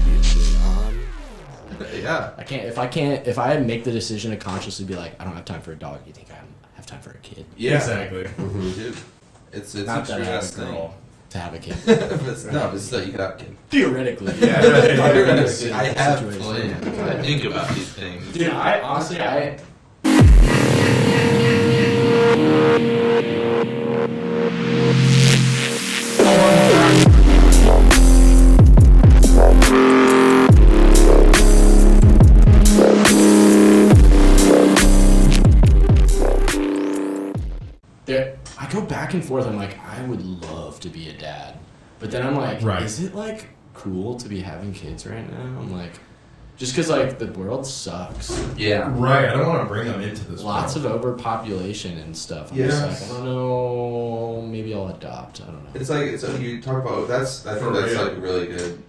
be a kid. Yeah. If I make the decision to consciously be like, I don't have time for a dog, you think I have time for a kid? Yeah. Exactly. Dude, it's Not that I have a interesting. girl to have a kid. It's so you can have a kid. Theoretically. Yeah. Theoretically, I have Situation. plans. I think about these things. Dude, I honestly, I go back and forth. I'm like, I would love to be a dad, but then I'm like, Right. is it like cool to be having kids right now? I'm like, just because like the world sucks. Yeah. Right. I don't want to bring them into this. Lots world. of overpopulation and stuff. I'm Yes. just like, I don't know. Maybe I'll adopt. I don't know. It's like you talk about I think For that's real. like really good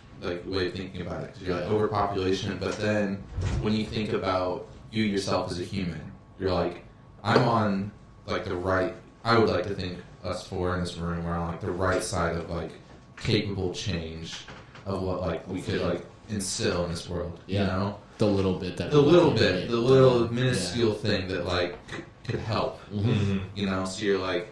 way of thinking about it. 'Cause you're like overpopulation, but then when you think about you yourself as a human, you're like, I'm on like the right. I would like to think us four in this room are on like the right side of like capable change of what like we could like instill in this world. Yeah. You know, The little bit that. the little minuscule thing that like could help. Mhm. You know, so you're like,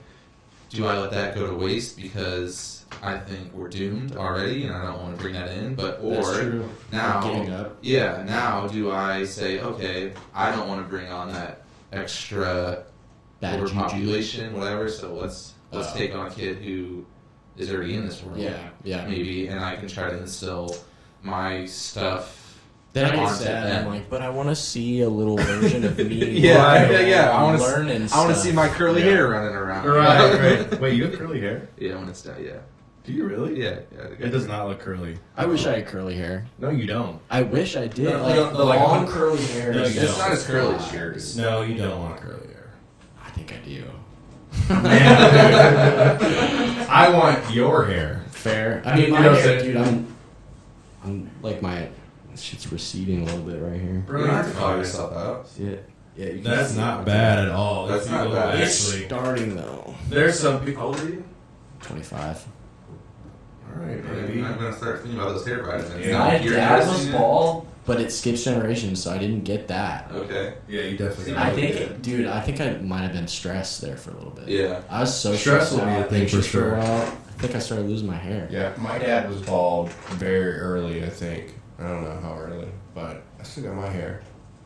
do I let that go to waste because I think we're doomed already and I don't want to bring that in? But That's or true. now, Giving up. yeah, now do I say, okay, I don't want to bring on that extra Bad juju. overpopulation, whatever. So let's take on a kid who is already in this world. Yeah. Maybe, and I can try to instill my stuff. Then I get onto sad. them. I'm like, but I want to see a little version of me. Yeah. I want to learn and I want to stuff. see my curly Yeah. hair running around. Right. Wait, you have curly hair? Yeah, when it's done. Yeah. Do you really? Yeah. It does not look curly. I wish I had curly hair. No, you don't. I wish I did. No, like no, the like, long curly hair. No, is you just It's not as curly as yours. No, you don't want curly hair. I think I do. I want your hair. Fair. I mean, my You know, hair, so- dude. I'm like my shit's receding a little bit right here. You don't have to call yourself out. See it? Yeah. You can That's see not it. bad at all. That's If not you go bad. It's Actually, starting though. there's some people. How old are you? 25. All right, Maybe baby. I'm gonna start thinking about those hair vitamins. Yeah. Now, My you're dad was noticing it? bald, but it skips generations, so I didn't get that. Okay. Yeah, you definitely. I look think, good. dude, I think I might have been stressed there for a little bit. Yeah. I was so Stress stressed will be out, a thing for anxious sure. a while. I think I started losing my hair. Yeah, my dad was bald very early, I think. I don't know how early, but I still got my hair.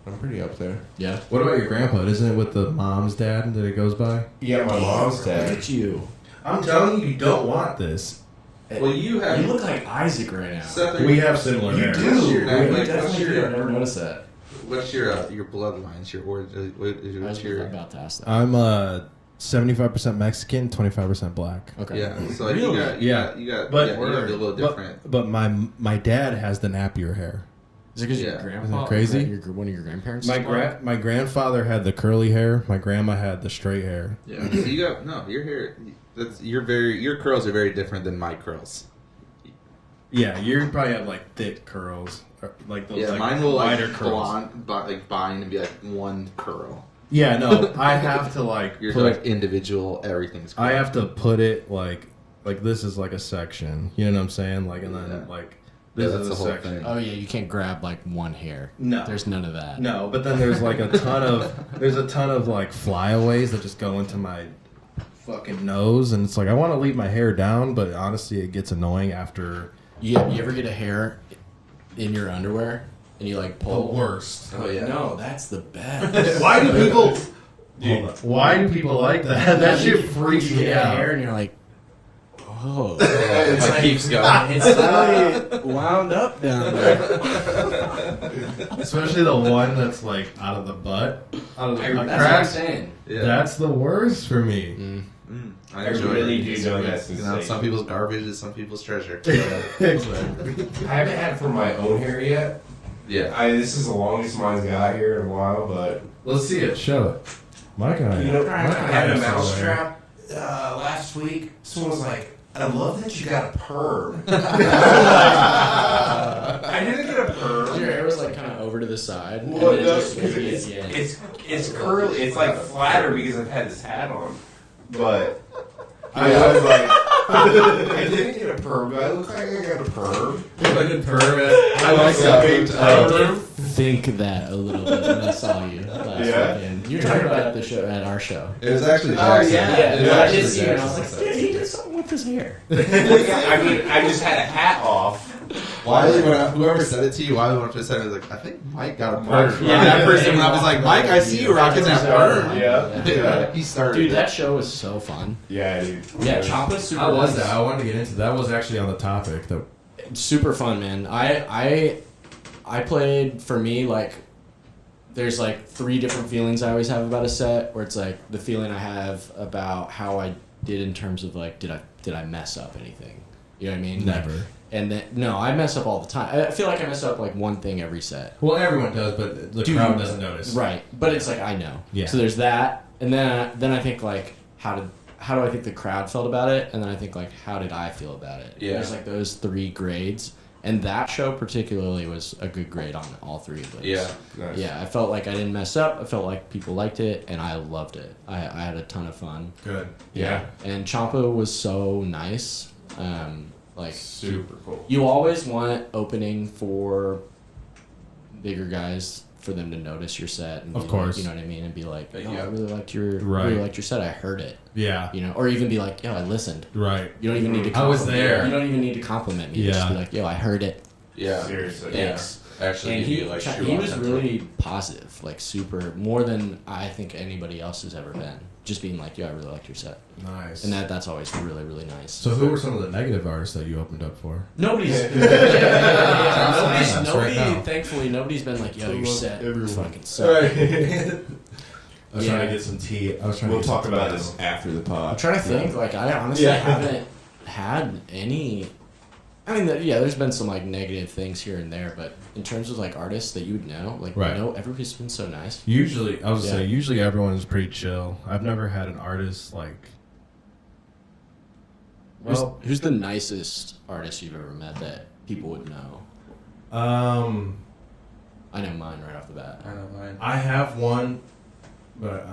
I'm pretty up there. Yeah. What about your grandpa? Isn't it with the mom's dad that it goes by? Yeah, my mom's Look dad. at you. I'm telling you, you don't want this. Well, you have. You look like Isaac right now. Seth, We have similar You hair. do. What's your, You like, definitely what's do. I your, never noticed that. what's your bloodlines? Your origin? I was What's your? about to ask that. I'm 75% Mexican, 25% black. Okay. Yeah. So like, Really? you got But- yeah, you got a little different. But my dad has the nappier hair. Is it because Yeah. your grandpa? Isn't that crazy? One of your grandparents? My is black? my grandfather had the curly hair. My grandma had the straight hair. Yeah. So you got your hair. Your curls are very different than my curls. Yeah, you probably have like thick curls, or, like those Yeah, like mine will wider like curls. bind and be like one curl. Yeah, no, I have to like Yours put. are like individual. Everything's. I have to put it like this is like a section. You know what I'm saying? Like and then Yeah. like Yeah, this that's is the a whole section. thing. Oh yeah, you can't grab like one hair. No. There's none of that. No, but then there's like a ton of like flyaways that just go into my fucking nose, and it's like I want to leave my hair down, but honestly, it gets annoying after. Yeah, you ever get a hair in your underwear and you like pull? worst. Oh yeah. No, that's the best. Why do people? Why do people like that? That shit freaks You me get a hair out. and you're like, oh, It like- keeps going. it's really wound up down there. Especially the one that's like out of the butt, out of the That's what I'm crack. saying. Yeah. That's the worst for me. I I enjoy really it. do know that's You know, insane. some people's garbage is some people's treasure. Exactly. I haven't had it for my own hair yet. Yeah. This is the longest mine's got here in a while, but Let's see it. Show it. Mike and I. you know, Mike I and had a have mouse similar hair. strap last week. Someone was like, "I love that you got a perm." I didn't get a perm. Your hair was like kind of over to the side. And Well, then it no, just would be at the end. it's curly. It's like flatter because I've had this hat on. But I was like, I didn't get a perm, but I look like I got a perm. Fucking permit. I like Big that. I did think that a little bit when I saw you last weekend. You were talking about the show at our show. It was actually Oh, Jackson. yeah. It was I actually did see you, and I was Jackson. like, dude, he did something with his hair. I mean, I just had a hat off. Wiley, whoever said it to you, Wiley went to say, was like, I think Mike got a perm. Yeah. That person, when I was like, Mike, I see you rocking that perm. Yeah. He started. Dude, it. that show was so fun. Yeah, dude. Yeah, Champa's super How was nice. that? I wanted to get into that. Was actually on the topic. That Super fun, man. I played, for me, like, there's like 3 different feelings I always have about a set, where it's like the feeling I have about how I did in terms of like, did I mess up anything? You know what I mean? never. Like, and then, no, I mess up all the time. I feel like I mess up like one thing every set. Well, everyone does, but the Dude, crowd doesn't notice. Right. But it's like, I know. Yeah. So there's that. And then I think like, how do I think the crowd felt about it? And then I think like, how did I feel about it? Yeah. There's like those 3 grades. And that show particularly was a good grade on all 3 of those. Yeah. Nice. Yeah, I felt like I didn't mess up. I felt like people liked it, and I loved it. I had a ton of fun. Good. Yeah. And Champa was so nice. Like, Super cool. you always want opening for bigger guys for them to notice your set. And Of be course. like, you know what I mean? And be like, yo, Yeah. I really liked your Right. set. I heard it. Yeah. You know, or even be like, yo, I listened. Right. You don't even need to I was compliment there. You don't even need to compliment me. Just Yeah. be like, yo, I heard it. Yeah. Seriously. Thanks. Actually, And give you, like, true he was authentic- really positive, like super, more than I think anybody else has ever been. Just being like, yo, I really liked your set. Nice. And that's always really, really nice. So who were some of the negative artists that you opened up for? Nobody's, Right nobody, now. thankfully, nobody's been like, yo, your set Everyone. fucking sucked. I was Yeah. trying to get some tea. I was trying We'll to get talk some about tea. this after the pod. I'm trying to think, like, I honestly Yeah. haven't had any. I mean, there's been some like negative things here and there, but in terms of like artists that you would know, like, Right. everybody's been so nice. Usually, I was Yeah. say usually everyone is pretty chill. I've never had an artist like. Well, Who's the nicest artist you've ever met that people would know? I know mine right off the bat. I know mine. I have one, but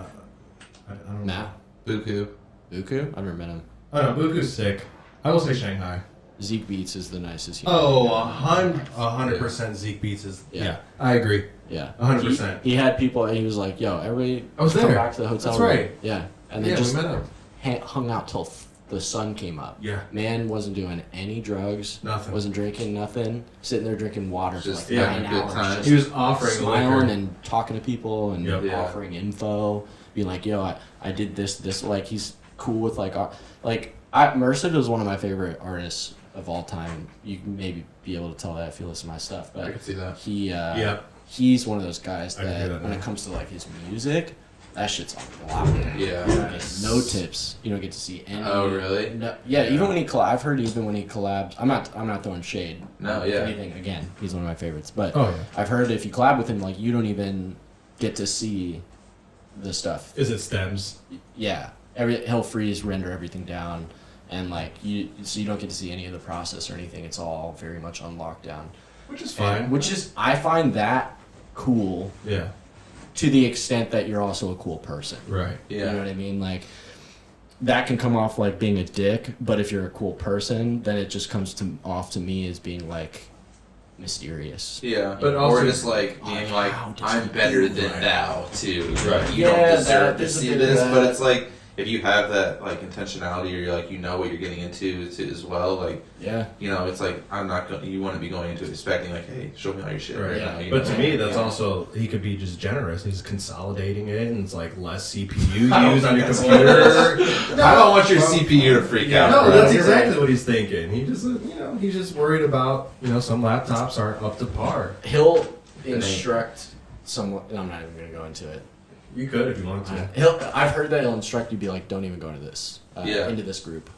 I don't know. Matt Buku. Buku? I've never met him. Oh no, Buku's sick. I will say Shanghai. Zeke Beats is the nicest. Oh, 100% Zeke Beats is. Yeah. Yeah, I agree. Yeah. 100%. He had people, and he was like, yo, everybody I was come there. back to the hotel That's room. right. Yeah. And then Yeah, just we met him. hung out till the sun came up. Yeah. Man wasn't doing any drugs. Nothing. Wasn't drinking nothing. Sitting there drinking water Just for like 9 having a good hours. time. Just He was offering smiling liquor. and talking to people and Yep. Yeah. offering info. Being like, yo, I did this. Like, he's cool with like, Merced is one of my favorite artists of all time. You can maybe be able to tell that if you listen to my stuff, I but can see that. he's one of those guys I can hear that that when now. it comes to like his music, that shit's on lockdown. Yeah. No tips. You don't get to see any. Oh, really? No, yeah, even when he I've heard even when he collabs. I'm not throwing shade. No, If yeah. Anything again, he's one of my favorites. But Oh, yeah. I've heard if you collab with him, like you don't even get to see the stuff. Is it stems? Yeah, he'll render everything down, and like so you don't get to see any of the process or anything. It's all very much on lockdown. Which is And- which is I find that cool Yeah. to the extent that you're also a cool person. Right. Yeah. You know what I mean? Like that can come off like being a dick, but if you're a cool person, then it just comes off to me as being like mysterious. Yeah, But or also- just like being like, How does I'm he better do than that? thou too. Right. You Yeah, don't deserve to there's a see bit of this, that. but it's like if you have that like intentionality, or you're like you know what you're getting into as well. Like Yeah. you know, it's like I'm not going. You want to be going into it expecting like, hey, show me all your shit. Right. now, you But know? to me, that's Yeah. also he could be just generous. He's consolidating it, and it's like less CPU I don't used on think your that's computer. I don't want your CPU to freak out. No, bro. that's exactly what he's thinking. He just, he's just worried about, some laptops aren't up to par. He'll instruct someone. I'm not even gonna go into it. You could if you wanted to. I've heard that he'll instruct you, be like, don't even go into this. Yeah. Into this group.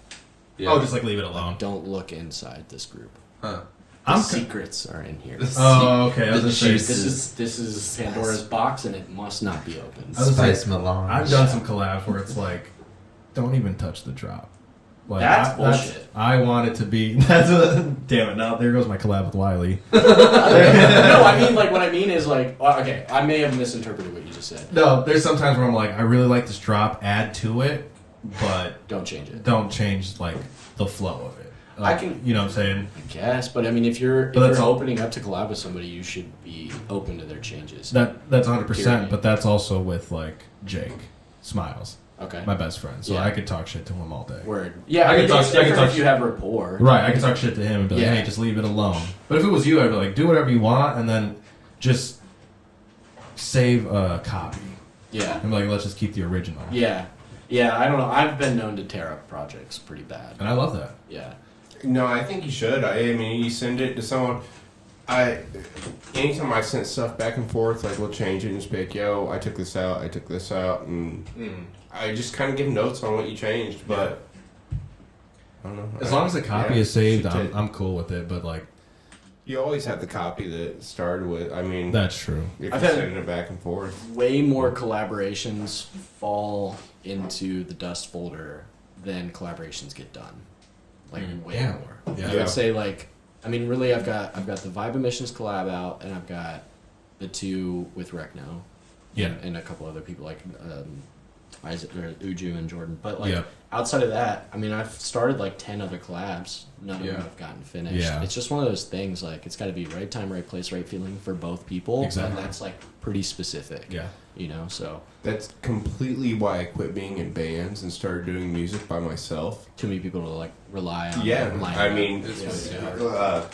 Yeah. Oh, just like leave it alone. Don't look inside this group. Huh. I'm The secrets are in here. Oh, okay. I was The gonna say, juices. This is Pandora's box, and it must not be opened. I was like, Spice melange. I've done some collabs where it's like, don't even touch the drop. Like, That's bullshit. I want it to be. Damn it! Now there goes my collab with Wiley. No, I mean, like, what I mean is, like, okay, I may have misinterpreted what you just said. No, there's sometimes where I'm like, I really like this drop. Add to it, but Don't change it. don't change like the flow of it. I can- you know what I'm saying? I guess, but I mean, if you're But that's- opening up to collab with somebody, you should be open to their changes. That's 100%. Period. But that's also with like Jake Smiles, Okay. my best friend. So Yeah. I could talk shit to him all day. Word. Yeah, I I can mean, talk- it's I can different talk if you have rapport. Right, I can talk shit to him and be like, Yeah. hey, just leave it alone. But if it was you, I'd be like, do whatever you want, and then just save a copy. Yeah. And be like, let's just keep the original. Yeah. Yeah, I don't know. I've been known to tear up projects pretty bad. And I love that. Yeah. No, I think you should. I mean, you send it to someone. Anytime I sent stuff back and forth, like we'll change it and just be like, yo, I took this out, and I just kind of give notes on what you changed. But I don't know. As long as the copy Yeah, is saved, should take- I'm cool with it. But like, You always have the copy that started with. I mean, that's true. if I've you're had- sending it back and forth. Way more collaborations fall into the dust folder than collaborations get done. Like way Yeah. more. Yeah. I would say like, I mean, really, I've got the Vibe Emissions collab out, and I've got the 2 with Recno. Yeah. And a couple other people like Isaac or Uju and Jordan. But like Yeah. outside of that, I mean, I've started like 10 other collabs. None of Yeah. them have gotten finished. Yeah. It's just one of those things. Like it's got to be right time, right place, right feeling for both people. Exactly. And that's like pretty specific. Yeah. You know, so That's completely why I quit being in bands and started doing music by myself. too many people to like rely on. Yeah, line I up. mean,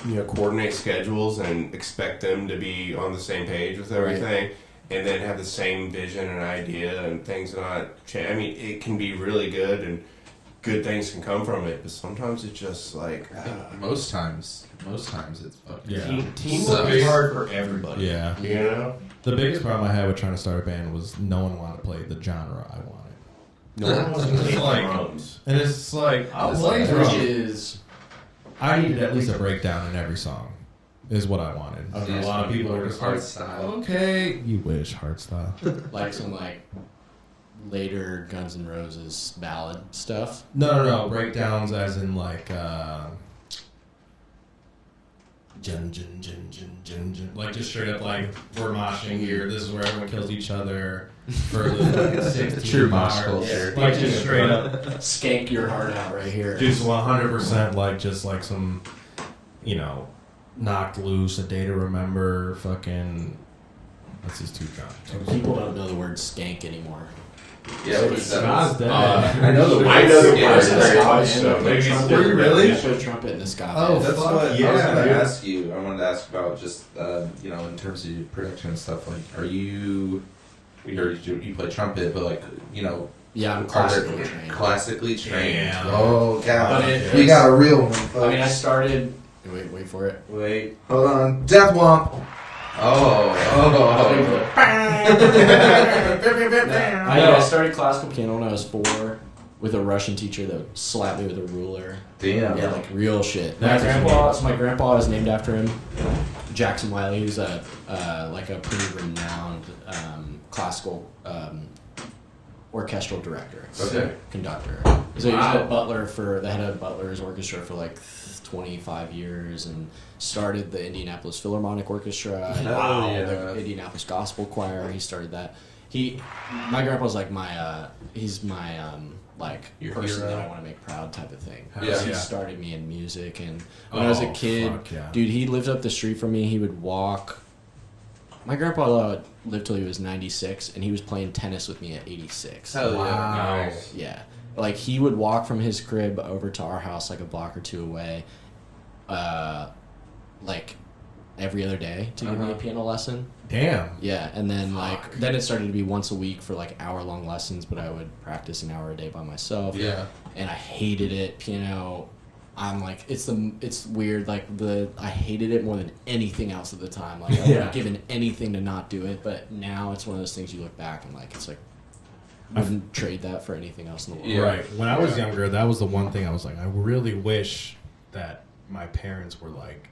Yeah. coordinate schedules and expect them to be on the same page with everything, and then have the same vision and idea and things not change. I mean, it can be really good and good things can come from it, but sometimes it's just like Most times it's fucking. Yeah. teamwork is hard for everybody. Yeah. You know, The biggest problem I had with trying to start a band was no one wanted to play the genre I wanted. no one wants to play Like- drums. And it's like, I'll it's play like drums. drums. I needed at least a breakdown in every song, is what I wanted. Okay. A lot of people are just Hard like, style. okay, you wish, hard style. Like some like later Guns N' Roses ballad stuff. No, breakdowns as in like, jun, jun, jun, jun, jun, jun. Like just straight up like, we're moshing here, this is where everyone kills each other for the 16 True mosh bars. culture. Like just straight up. Skank your heart out right here. Just 100% like just like some, you know, knocked loose, a day to remember, fucking. That's his 2 John. People don't know the word skank anymore. Yeah, what is that? Scott's dead. I know the I know the Yeah, words There's a very ska much, band so that maybe plays it's trumpet. different. Really? They play trumpet in the ska Oh, band. That's fuck what I was yeah, gonna dude. ask you. I wanted to ask about just in terms of your production and stuff. Like, are you? We heard you play trumpet, but like, Yeah, I'm are classically they trained. classically trained? Damn. Oh But god, it- we got a real one. I mean, I started. Wait for it. Wait, hold on, Death Womp. Oh. I started classical piano when I was 4 with a Russian teacher that would slap me with a ruler. Damn. Yeah, like real shit. That's My grandpa is named after him, Jackson Wiley. He's a pretty renowned classical orchestral director, Okay. conductor. So he was a butler for the head of Butler's orchestra for like 25 years, and started the Indianapolis Philharmonic Orchestra, and the Indianapolis Gospel Choir. He started that. My grandpa's like he's my like Your person hero. that I want to make proud type of thing. Yeah. He Yeah. started me in music, and when I was a kid, fuck yeah. dude, he lived up the street from me. He would walk. My grandpa lived till he was 96, and he was playing tennis with me at 86. Hell yeah. Wow. Nice. Yeah. Like, he would walk from his crib over to our house, like a block or 2 away, like, every other day to give me a piano lesson. Damn. Yeah, and then, then it started to be once a week for, like, hour-long lessons, but I would practice an hour a day by myself. Yeah. And I hated it. Piano, I'm like, it's weird, like, I hated it more than anything else at the time. Like, I would have given anything to not do it, but now it's one of those things you look back and, like, it's like, I wouldn't trade that for anything else in the world. Yeah. Right. When I was younger, that was the one thing I was like, I really wish that my parents were like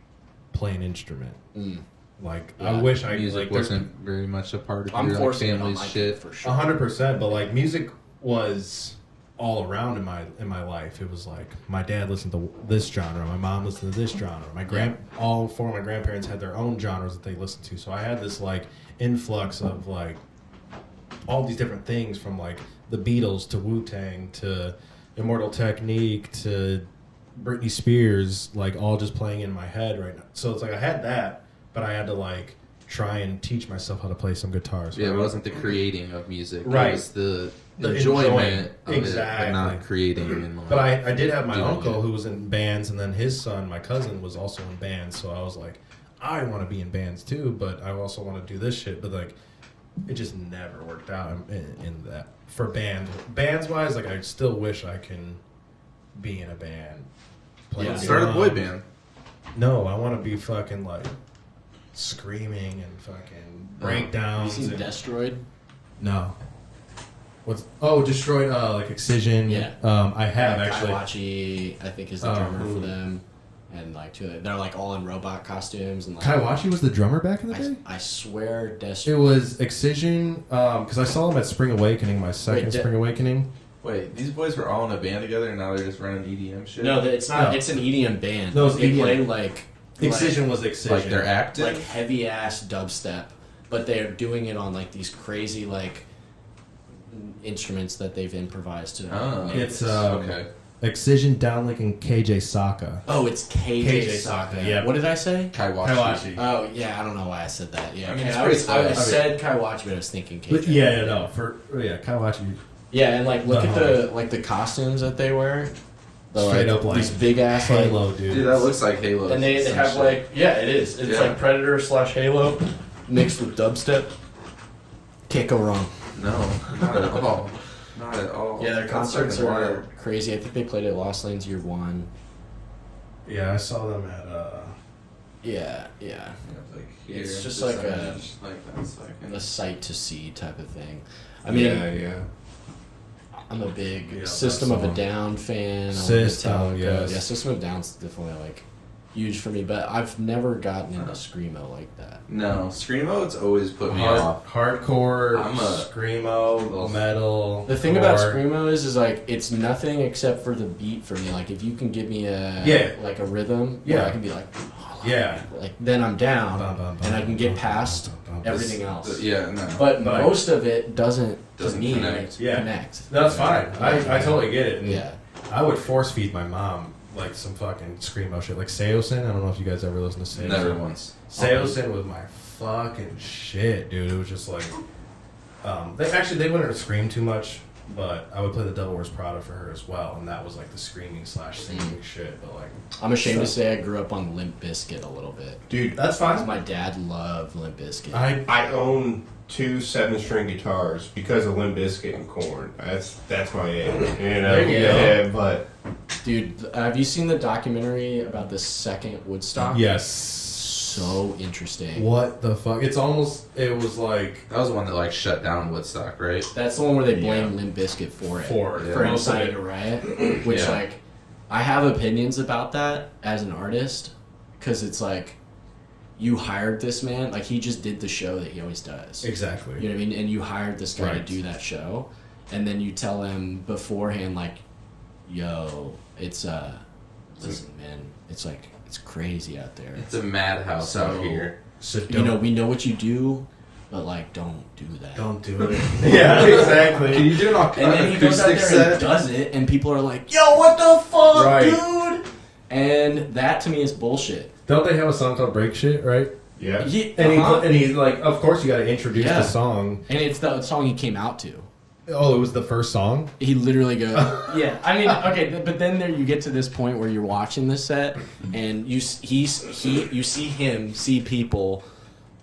playing instrument. Mm. Like, Yeah. I wish I Music like, there's wasn't very much a part of I'm your forcing it on family's my shit. kid for sure. 100%, but like music was all around in my life. It was like my dad listened to this genre, my mom listened to this genre. All 4 of my grandparents had their own genres that they listened to. So I had this like influx of like all these different things from like the Beatles to Wu-Tang to Immortal Technique to Britney Spears, like all just playing in my head right now. So it's like I had that, but I had to like try and teach myself how to play some guitar. So Yeah, it wasn't the creating of music. Right. It was the enjoying. enjoyment of Exactly. it, but not creating. And like, But I did have my doing uncle it. who was in bands, and then his son, my cousin, was also in bands. So I was like, I want to be in bands too, but I also want to do this shit. But like, it just never worked out in that for bands wise. Like, I still wish I can be in a band. Yeah. Start a boy band. No, I want to be fucking like screaming and fucking Have you breakdowns. seen and, Destroyed? no. Destroyed like Excision. Yeah. I have actually. Kaiwachi, I think, is the drummer for them. And like they're like all in robot costumes and like Kaiwachi was the drummer back in the day? I swear It Destroyed. was Excision, because I saw him at Spring Awakening, my second Wait, Spring Awakening. Wait, these boys were all in a band together, and now they're just running EDM shit. No, it's not. No. It's an EDM band. No, it's they EDM. play like Excision was Excision. like they're acting. like heavy ass dubstep, but they're doing it on like these crazy like instruments that they've improvised to. Oh. make It's this. Okay. Excision, Downlink, and KJ Saka. Oh, it's KJ KJ Saka. Saka, yeah. What did I say? Kaiwachi. Oh yeah, I don't know why I said that. Yeah, I mean, okay, it's I, pretty was, I close. said Kaiwachi, but I was thinking KJ. But yeah, no, Kaiwachi. Yeah, and like look The at the like the costumes that they wear. The, Straight up like these big ass like, Halo, dude. Dude, that looks like Halo. and they have essentially. like yeah, it is. It's Yeah. like Predator / Halo mixed with dubstep. Can't go wrong. No, not at all. Not at all. Yeah, their That's concerts fucking are wild. crazy. I think they played at Lost Lanes Year 1. Yeah, I saw them at. Yeah. Yeah, like here, It's just this like a- image, like that second. A sight to see type of thing. I mean, yeah. I'm a big Yeah, System that of a song. Down fan. I'm a System, Metallica. yes. Yeah, System of a Down's definitely like huge for me, but I've never gotten into screamo like that. No, screamo. It's always put me off. Hardcore, I'm a- screamo, metal. The thing about gore. screamo is like it's nothing except for the beat for me. Like if you can give me like a rhythm, where Yeah. I can be like, Yeah. like then I'm down, Bum, bum, bum, and I can get bum, past bum, bum, bum. everything else. Yeah, no. But Like- most of it doesn't Doesn't to me connect. like, Yeah. connect. That's fine. I totally get it. And Yeah. I would force feed my mom like some fucking screamo shit, like Seosin. I don't know if you guys ever listen to Seosin. Never once. Seosin was my fucking shit, dude. It was just like, they wouldn't scream too much, but I would play the Devil Wears Prada for her as well, and that was like the screaming / singing shit. But like, I'm ashamed to say I grew up on Limp Bizkit a little bit. Dude, that's 'Cause fine. my dad loved Limp Bizkit. I own 2 7-string guitars because of Limp Bizkit and Korn. That's my age. You know? There you go. Yeah, but Dude, have you seen the documentary about the second Woodstock? Yes. So interesting. What the fuck? It was like That was the one that like shut down Woodstock, right? That's the one where they blame Yeah. Limp Bizkit for it. For Yeah. For most of inciting it. a riot. Which, Yeah. like, I have opinions about that as an artist. Because it's like, you hired this man. Like, he just did the show that he always does. Exactly. You know what I mean? And you hired this guy to Right. do that show. And then you tell him beforehand, like, yo, it's, listen, man, it's like, it's crazy out there. It's a madhouse So- out here. So You know, we know what you do, but, like, don't do that. don't do it. Yeah, exactly. Can you do an And then he goes out acoustic there and set? does it, and people are like, yo, what the fuck, Right. dude? And that to me is bullshit. Don't they have a song called Break Shit, right? yeah. And he's like, of course you got to introduce Yeah. the song. And it's the song he came out to. Oh, it was the first song? He literally goes, yeah. I mean, okay, but then there you get to this point where you're watching this set, and you see people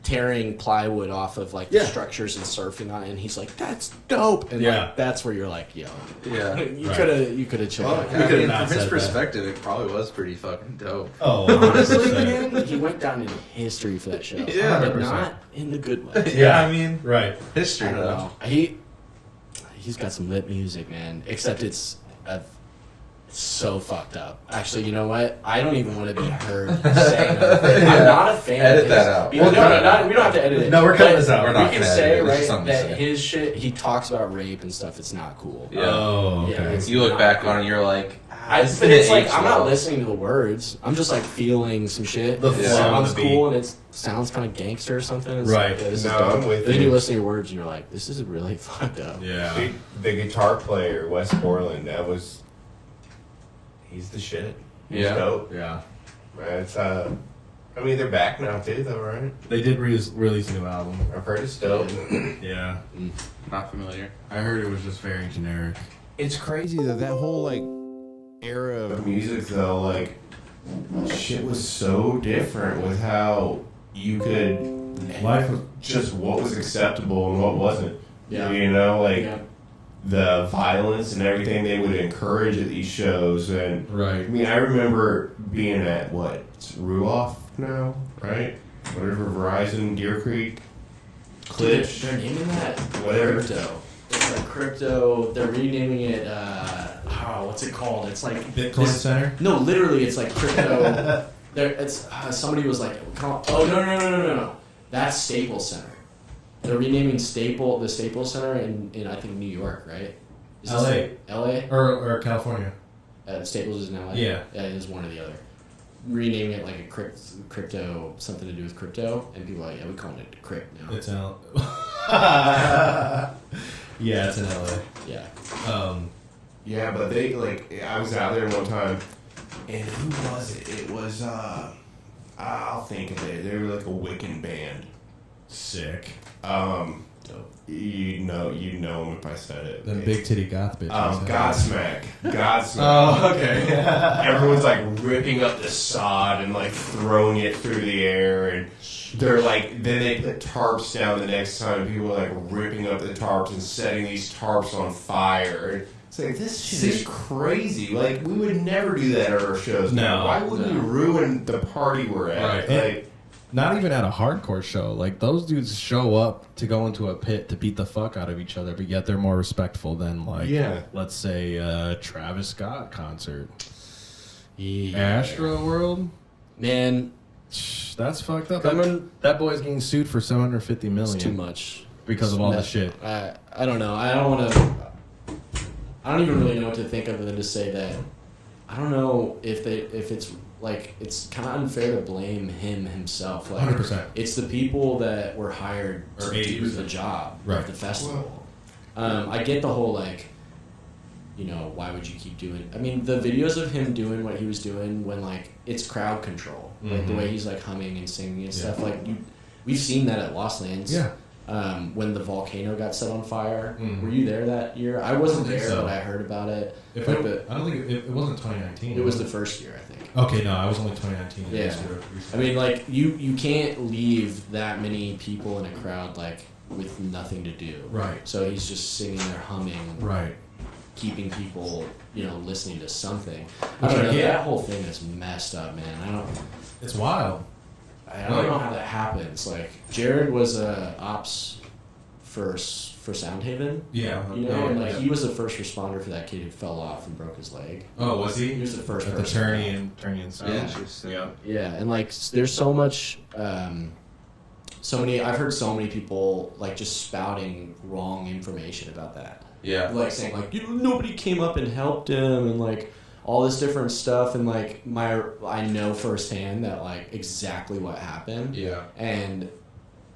tearing plywood off of like the Yeah. structures and surfing on it, and he's like, "That's dope," and Yeah. like, that's where you're like, "Yo, Yeah. you Right. could have chilled." Well, out." We could've I mean, not from his said that. perspective, it probably was pretty fucking dope. Oh, Honestly, 100%. man, he went down in history for that show. Yeah. but 100%. not in the good way. Yeah. I mean, Right. I history don't though. know. He's got some lit music, man. Except it's so fucked up. Actually, you know what? I don't even want to be heard saying anything. Yeah. I'm not a fan. Edit of that his, out. Because, We'll cut it out. we don't have to edit it. No, we're cutting But this out. We're We not can gonna say edit it. There's right something to that say. his shit. He talks about rape and stuff. It's not cool. Yeah. Oh, okay. Yeah, it's You look not back cool. on it and you're like, It's like I'm not listening to the words. I'm just like feeling some shit. The It flow, sounds the cool and it sounds kind of gangster or something. It's Right. Like, yeah, this No, is dope. I'm with Then you. you listen to your words and you're like, this is really fucked up. Yeah. The guitar player, Wes Borland, he's the shit. He's dope. Yeah. It's I mean, they're back now too, though, right? They did release a new album. I've heard it's dope. Yeah. Not familiar. I heard it was just very generic. It's crazy that whole like era of Music, though, like, shit was so different with how you could Life was just what was acceptable and what wasn't. Yeah. You know, like Yeah. the violence and everything they would encourage at these shows. And I right. mean, I remember being at Ruoff now, right? Whatever, Verizon, Deer Creek, Klitsch, They're naming that whatever. crypto. It's like crypto. They're renaming it. What's it called? It's like Bitcoin Center. No, literally, it's like crypto. It's somebody was like, oh no. That's Staples Center. They're renaming the Staples Center in I think New York, right? Is this LA. like LA? Or California. Staples is in LA. Yeah. Yeah, it is one or the other. Renaming it like a crypto, something to do with crypto, and people are like, yeah, we call it crypt now. It's in Yeah, it's in LA. Yeah. Yeah, but they I was out there one time, and who was it? It was I'll think of it. They were like a Wiccan band. Sick. Dope. You'd know them if I said it. Them big titty goth bitches. Godsmack. Oh, okay. Everyone's like ripping up the sod and like throwing it through the air, and they're like, then they put tarps down the next time. People are like ripping up the tarps and setting these tarps on fire. It's like, this shit is crazy. Like, we would never do that at our shows. No. Why would we ruin the party we're at? Right. Like, Not even at a hardcore show. Like, those dudes show up to go into a pit to beat the fuck out of each other, but yet they're more respectful than, like, Yeah. let's say, Travis Scott concert. Yeah. Astro World? Man, That's fucked up. Coming- That boy's getting sued for $750 million. it's too much. Because of all the shit. I don't know. I don't even really know what to think of than to say that. I don't know if it's like, it's kind of unfair to blame himself. Like, 100%. It's the people that were hired Or to do 80%. the job Right. of the festival. I get the whole, like, you know, why would you keep doing? I mean, the videos of him doing what he was doing when, like, it's crowd control, like the Mhm. way he's like humming and singing and Yeah. stuff. Like, we've seen that at Lost Lands. Yeah. When the volcano got set on fire. Mhm. Were you there that year? I wasn't I don't think there, so. but I heard about it. If But I don't think it wasn't 2019. it was the first year, I think. Okay, no, I was only 2019. Yeah. I mean, like, you can't leave that many people in a crowd, like, with nothing to do. Right. So he's just sitting there humming, Right. keeping people, you know, listening to something. Which I don't I know. get. That whole thing is messed up, man. It's wild. I don't know how that happens. Like, Jared was a ops for Soundhaven. Yeah. You know, and like he was the first responder for that kid who fell off and broke his leg. Oh, was he? He was the first At the person. turning and stuff. Yeah. Interesting. Yeah. Yeah, and like there's so much, so many. I've heard so many people like just spouting wrong information about that. Yeah. Like saying like, you know, nobody came up and helped him and like all this different stuff, and like I know firsthand that like exactly what happened. Yeah. And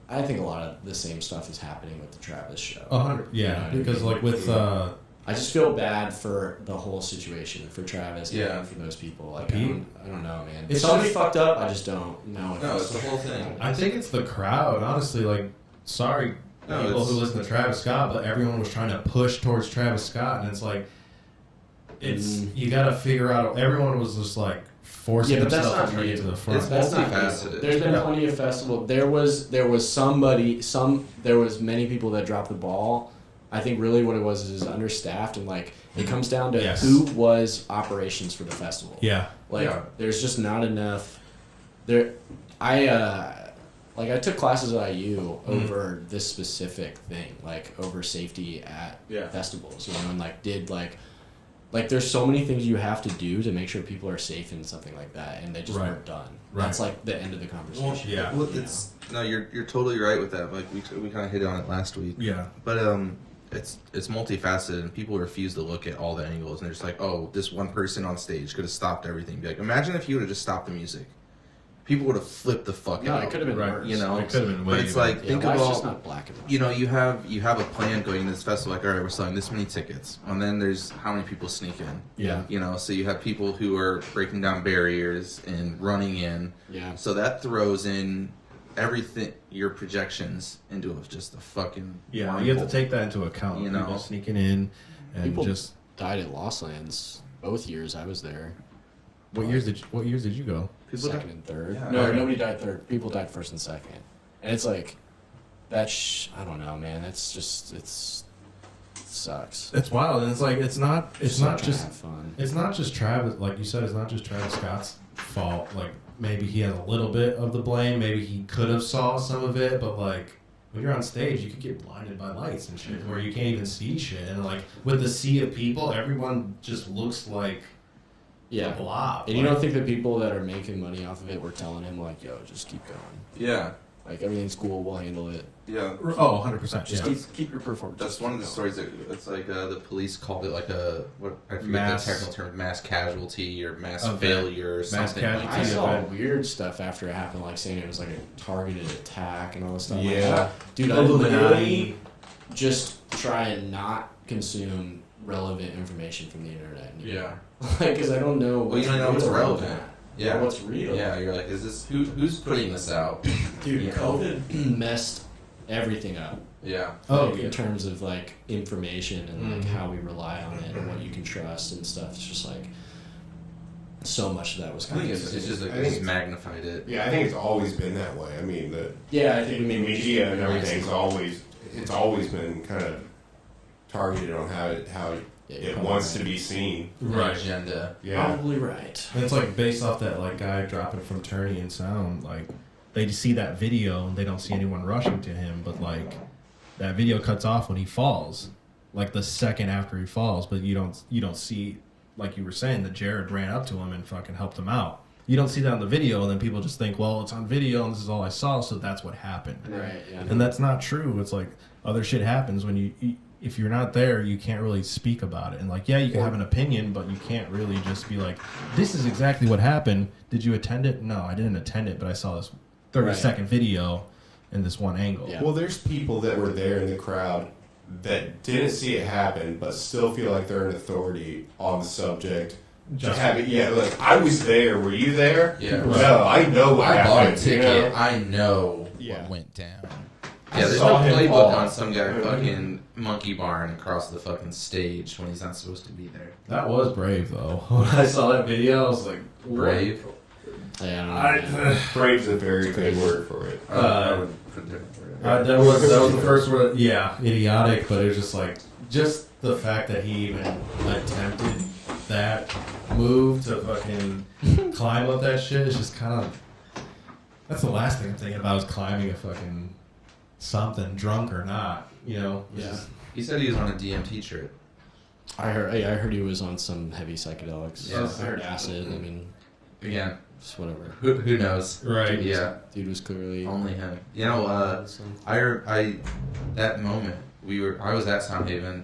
I think a lot of the same stuff is happening with the Travis show. 100. Yeah, You know what I because mean? like with I just feel bad for the whole situation, for Travis Yeah. and for those people. Like Pete? I don't know, man. It's Somebody just- fucked up. I just don't know. if No, it's the whole thing. I think it's the crowd. Honestly, like, sorry No, people it's- who listen to Travis Scott, but everyone was trying to push towards Travis Scott, and it's like, you gotta figure out. Everyone was just like forcing Yeah, but that's themselves not to new. get to the front. It's That's not multifaceted. There's been Yeah. plenty of festival. There was many people that dropped the ball. I think really what it was is understaffed, and like it comes down to Yes. who was operations for the festival. Yeah. Like Yeah. there's just not enough. There, I took classes at IU over this specific thing, like over safety at Yeah. festivals, you know, and like did like there's so many things you have to do to make sure people are safe in something like that, and they just Right. weren't done. Right. That's like the end of the conversation. Yeah. Well, it's no, you're totally right with that. Like we kind of hit on it last week. Yeah. But it's multifaceted, and people refuse to look at all the angles, and they're just like, oh, this one person on stage could have stopped everything. Be like, imagine if you would have just stopped the music. People would have flipped the fuck No, out. it could have been Right. worse. You know, It could have been way but it's even. like, think life's about, just not black and white. you know, you have a plan going to this festival, like, all right, we're selling this many tickets, and then there's how many people sneak in. Yeah. You know, so you have people who are breaking down barriers and running in. Yeah. So that throws in everything, your projections into just a fucking Yeah, you have to wormhole. take that into account. You know. People sneaking in and People just. died at Lost Lands both years I was there. What years did you go? People Second and third. Yeah. No, nobody died third. People died first and second. And it's like, I don't know, man. That's just, it sucks. It's wild, and it's like it's not Have just fun. it's not just Travis, like you said, it's not just Travis Scott's fault. Like maybe he has a little bit of the blame, maybe he could have saw some of it, but like when you're on stage, you could get blinded by lights and shit, where you can't even see shit, and like with the sea of people, everyone just looks like a blob. And you don't think the people that are making money off of it were telling him, like, yo, just keep going. Yeah. Like, everything's cool, we'll handle it. Yeah. Oh, 100%. Just Yeah. keep your performance. That's one of the stories that it's like the police called it like I forget Mass- the technical term, mass casualty or mass Event. failure or Mass something like casualty I that. saw event. weird stuff after it happened, like saying it was like a targeted attack and all this stuff. Like, Yeah. dude, I Illuminati. literally just try and not consume relevant information from the internet anymore. Like, because I don't know. Well, you don't know what's real relevant. now. Yeah. Or what's real. Yeah, you're like, is this who's putting this out? Dude, Yeah. COVID messed everything up. Yeah. Oh, Like, yeah. in terms of like information and like Mhm. how we rely on it and what you can trust and stuff. It's just like so much of that was I think kind it's of just like I it think just magnified it. Yeah, I think it's always been that way. I mean, the I think media and everything's always been kind of targeted on how Yeah, you're it probably wants right. to be seen. Right. Agenda. Yeah. Probably right. And it's like based off that like guy dropping from Turney and Sound, like they just see that video and they don't see anyone rushing to him, but like that video cuts off when he falls, like the second after he falls, but you don't see, like you were saying, that Jared ran up to him and fucking helped him out. You don't see that in the video, and then people just think, well, it's on video and this is all I saw, so that's what happened. Right. Yeah. And that's not true. It's like other shit happens when you if you're not there, you can't really speak about it. And like, yeah, you can have an opinion, but you can't really just be like, this is exactly what happened. Did you attend it? No, I didn't attend it, but I saw this 30-second video in this one angle. Yeah. Well, there's people that were there in the crowd that didn't see it happen, but still feel like they're an authority on the subject. Just- Like I was there. Were you there? Yeah. No, I know what I happened. bought a ticket. You know? I know Yeah. what went down. I Yeah, there's saw no him playbook fall. on some guy fucking monkey barring across the fucking stage when he's not supposed to be there. That was brave, though. When I saw that video, I was like, Brave. Yeah. I don't know. Brave's a very good word for it. that was the first word. Yeah, idiotic, but it was just the fact that he even attempted that move to fucking climb up that shit is just kind of. That's the last thing I'm thinking about is climbing a fucking something, drunk or not. You know. It's Yeah. just- He said he was on a DMT trip. I heard he was on some heavy psychedelics. Yeah. I heard acid. I mean, Again, just whatever. who knows? Right. Yeah, Dude was clearly. only him. You know, I that moment I was at Soundhaven,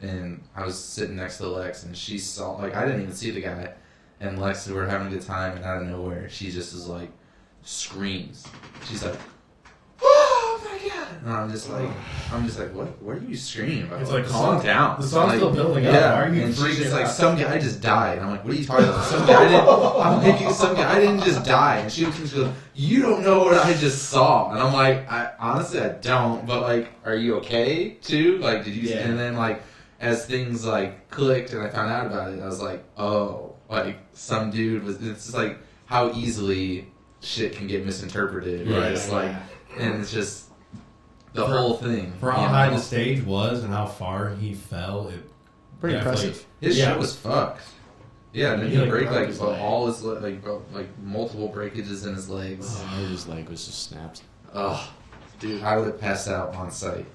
and I was sitting next to Lex, and she saw, like, I didn't even see the guy, and Lex, we were having a good time, and out of nowhere, she just is like, screams. She's like, oh my god! And I'm just like, what are you screaming about? It's like, calm down. the song's Like, still building up. Yeah, Why are you and she's freaking just like, out? some guy just died. And I'm like, what are you talking about? Some guy didn't. I'm thinking some guy didn't just die. And she goes, you don't know what I just saw. And I'm like, honestly, I don't. But like, are you okay too? Like, did you? Yeah. And then like, as things like clicked and I found out about it, I was like, oh, like some dude was. It's just like how easily shit can get misinterpreted. Right. It's like, and it's just the whole thing. For how you high know? the stage was and how far he fell, it Pretty definitely- impressive. His Yeah. shit was fucked. Yeah, and He, he like, break broke like his leg. all his like multiple breakages in his legs. Oh, his leg was just snapped. Oh, dude, I would have passed out on site.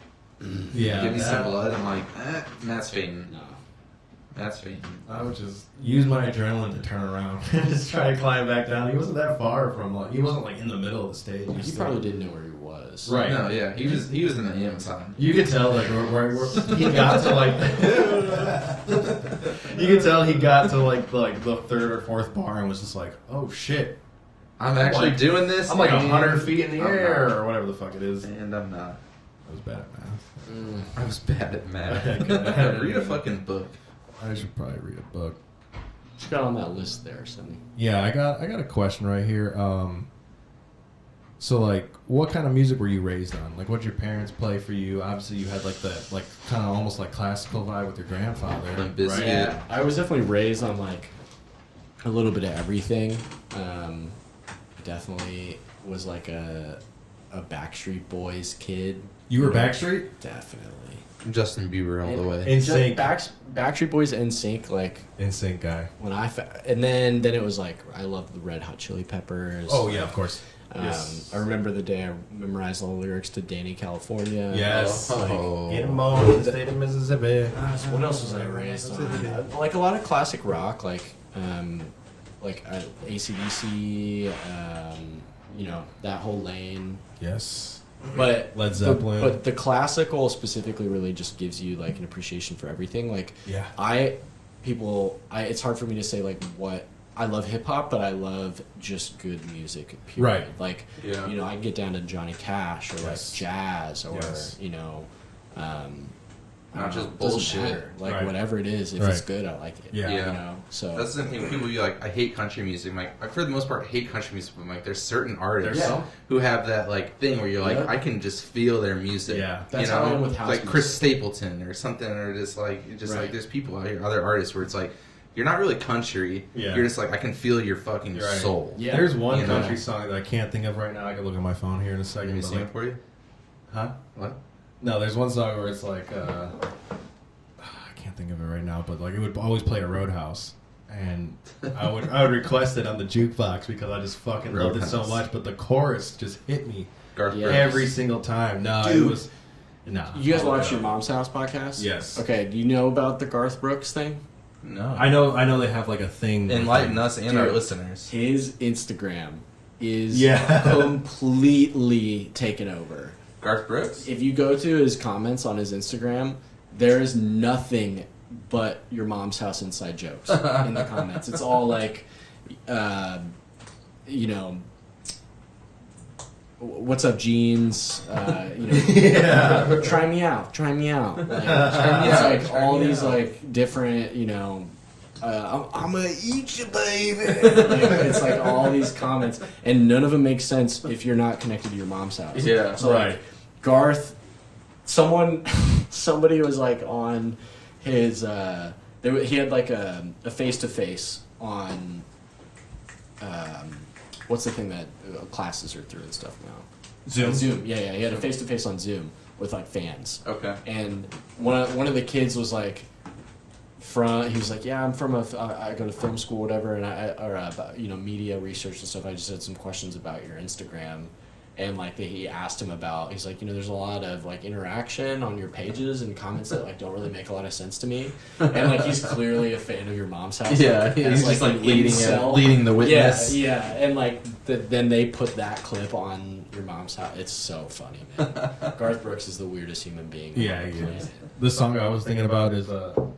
Yeah. Give me some that- blood. I'm like, Matt's fainting. No. That's sweet. I would just use my adrenaline to turn around and just try to climb back down. He wasn't that far from like he wasn't like in the middle of the stage. He probably didn't know where he was. Right. No, yeah, he was in the Amazon. You could tell like where he got to like. You could tell he got to like the third or fourth bar and was just like, oh shit. I'm actually doing this. I'm like and 100 feet in the I'm air not. or whatever the fuck it is. And I'm not. I was bad at math. I was bad at math. Read a fucking book. I should probably read a book. What you got on that list there, Cindy? Yeah, I got a question right here. So like, what kind of music were you raised on? Like, what did your parents play for you? Obviously, you had like the kind of almost like classical vibe with your grandfather, Limp Bizkit. right? Yeah, I was definitely raised on like a little bit of everything. Definitely was like a Backstreet Boys kid. You were Backstreet? Definitely. Justin Bieber all the way. NSYNC. Backstreet Boys, NSYNC, like NSYNC guy. when and then it was like I loved the Red Hot Chili Peppers. Oh yeah, of course. Yes. I remember the day I memorized all the lyrics to Danny California. Yes. Oh. Like, get 'em on in the state of Mississippi. What else was I raised on? Like a lot of classic rock, like AC/DC, you know, that whole lane. Yes. But Led Zeppelin. but the classical specifically really just gives you like an appreciation for everything. Like Yeah. it's hard for me to say like what I love hip hop, but I love just good music. Period. Right. Like Yeah. you know, I can get down to Johnny Cash or Yes. like jazz or Yes. you know. I Not don't just know, it doesn't bullshit. matter. Like Right. whatever it is, if Right. it's good, I like it. Yeah. Yeah. You know, so That's the thing. People be like, I hate country music. I'm like, for the most part, I hate country music. But I'm like, there's certain artists There's some. who have that like thing where you're like, Yeah. I can just feel their music. Yeah. That's you how know, I am with house like Chris music. Stapleton or something, or just like Right. there's people out here, other artists where it's like, you're not really country. Yeah. You're just like, I can feel your fucking You're right. soul. Yeah. There's one You know. country song that I can't think of right now. I can look at my phone here in a Let second. me but, sing like, it for you. huh? What? No, there's one song where it's like I can't think of it right now, but like it would always play a Roadhouse, and I would request it on the jukebox because I just fucking loved it so Roadhouse. much. But the chorus just hit me Garth Yeah. Brooks. every single time. No, Dude. it was no. You guys watch your Mom's House podcast? Yes. Okay. Do you know about the Garth Brooks thing? No. I know they have like a thing. with, Enlighten like, us and our Dude. listeners. His Instagram is Yeah. completely taken over. Garth Brooks? If you go to his comments on his Instagram, there is nothing but your mom's house inside jokes in the comments. It's all like, you know, what's up, jeans? You know, Yeah. try me out. Like, it's like all these like different, you know. I'm gonna eat you, baby. It's like all these comments, and none of them make sense if you're not connected to your mom's house. Yeah. So Right. like Garth, somebody was like on his. He had like a face to face on. What's the thing that classes are through and stuff now? Zoom. Yeah. He had a face to face on Zoom with like fans. Okay. And one of the kids was like, he was like, yeah, I'm from I go to film school, whatever, and about, you know, media research and stuff. I just had some questions about your Instagram, and like he asked him about. He's like, you know, there's a lot of like interaction on your pages and comments that like don't really make a lot of sense to me. And like he's clearly a fan of your mom's house. Yeah, like, he's as, just like an leading incel. the witness. Yeah, and like then they put that clip on your mom's house. It's so funny, man. Garth Brooks is the weirdest human being. Yeah, on the he planet. is. The song I was thinking about is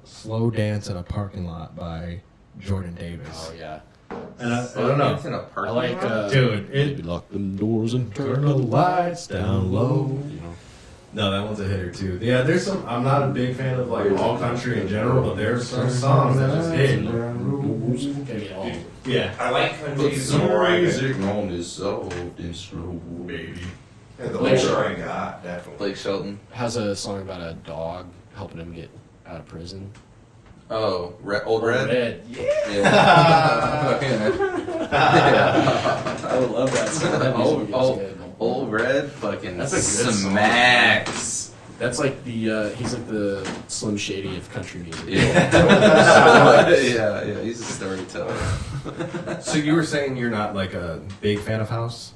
"Slow Dance in a Parking Lot" by Jordan Davis. Oh yeah. And I don't know. It's in a parking I like lot? Dude, maybe lock them doors and turn the lights down low. You know. No, that one's a hitter too. Yeah, there's some. I'm not a big fan of like all country in general, but there's some songs that just hit. Yeah. I like country the more I get. on is soft and slow, baby. Yeah, the older I got, definitely. Blake Shelton. Has a song about a dog helping him get out of prison. Oh, Old Red? Yeah. Yeah. I would love that song. That music is good. Old Red fucking That's a good song. smacks. That's like he's like the Slim Shady of country music. Yeah, he's a storyteller. So you were saying you're not like a big fan of house?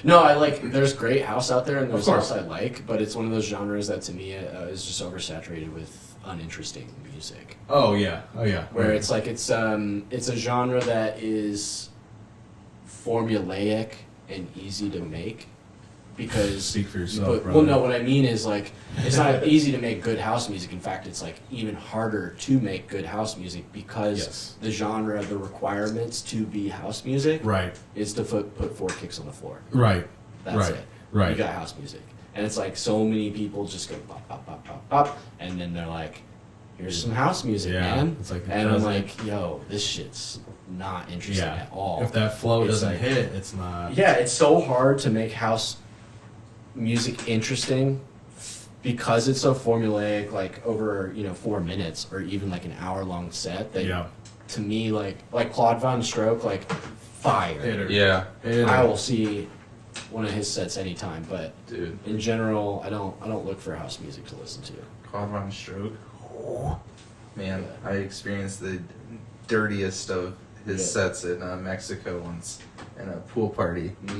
No, I like. There's great house out there, and there's course. house I like, but it's one of those genres that to me is just oversaturated with uninteresting music. Oh yeah. Where it's like it's a genre that is formulaic and easy to make because Speak for yourself, but, brother. well, no, what I mean is like it's not easy to make good house music. In fact, it's like even harder to make good house music because Yes. the genre, the requirements to be house music, Right. is to put 4 kicks on the floor. Right. That's Right. it. Right. You got house music, and it's like so many people just go pop, pop, pop, pop, pop, and then they're like, "Here's some house music, Yeah, man." it's like it and I'm doesn't- like, "Yo, this shit's not interesting Yeah. at all." If that flow It's doesn't like- hit, it's not. Yeah, it's so hard to make house music interesting because it's so formulaic, like over 4 minutes or even like an hour-long set. That Yeah. to me, like Claude Von Stroke, like fire. Hitter. Yeah, I will see one of his sets anytime, but dude. in general, I don't look for house music to listen to. Claude Von Stroke. Man, I experienced the dirtiest of his Yeah. sets in Mexico once in a pool party. Yeah.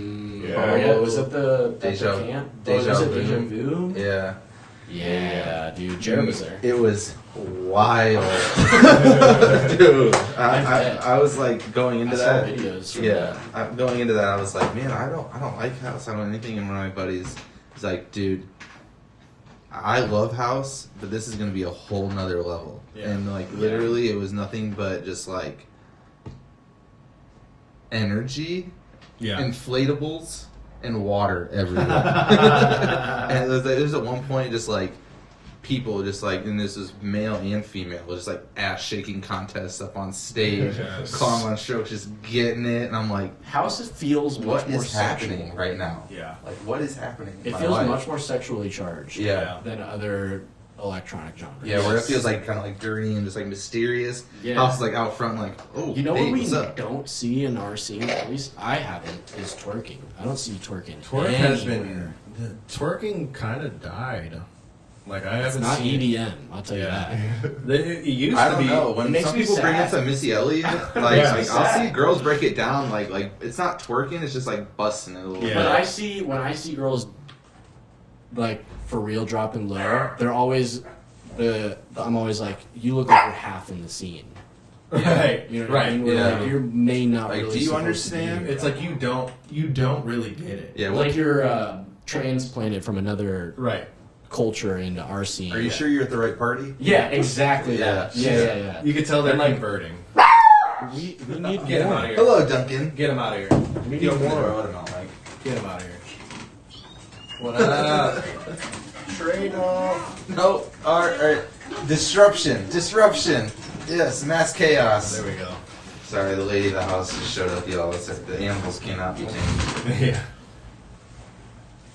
Oh yeah, was it the Deja- camp? Deja was it Vu. Deja Vu? Yeah. Yeah, dude, Jared was there. It was wild. Dude, I was like going into I saw that. videos. From Yeah, I'm going into that. I was like, man, I don't like house. I don't anything. And one of my buddies was like, dude, I love house, but this is gonna be a whole nother level. Yeah. And like literally, it was nothing but just like energy, Yeah. inflatables, and water everywhere. And there's at one point just like people just like, and this is male and female, just like ass shaking contests up on stage. Yes. Claude Von Stroke just getting it, and I'm like, House feels much what more is happening sexual. right now? Yeah. Like, what is happening in It my feels life? much more sexually charged. Yeah. Than other electronic genres. Yeah, where it feels like kind of like dirty and just like mysterious. Yeah. House is like out front, like, oh, You know hey, what we what's up? don't see in our scene, at least I haven't, is twerking. I don't see twerking. Twerk has been. anywhere. The twerking kind of died. Like I It's haven't not seen. EDM. I'll tell you Yeah. that. It used I to don't be. know. When it makes some me people bring sad. in some Missy Elliott, like, Yeah. like I'll see Sad. girls break it down, like it's not twerking, it's just like busting it a little Yeah. But bit. when I see girls like for real dropping low, they're always I'm always like, you look like you're half in the scene. Right. You know what I mean? Where, yeah. like, you may not Like, really do you supposed to understand? be. It's like you don't really get it. Yeah, like you're transplanted from another Right. culture into our scene. are you sure you're at the right party? Yeah, exactly that. Yeah. Yeah. You can tell they're And, like, converting. We need Get him more. out of here. Hello, Duncan. Get him out of here. We You need don't more. what about, like. Get him out of here. What up? Trade off. No, alright. Disruption. Yes, mass chaos. There we go. Sorry, the lady of the house just showed up, y'all. It's like the animals cannot be tamed. Yeah.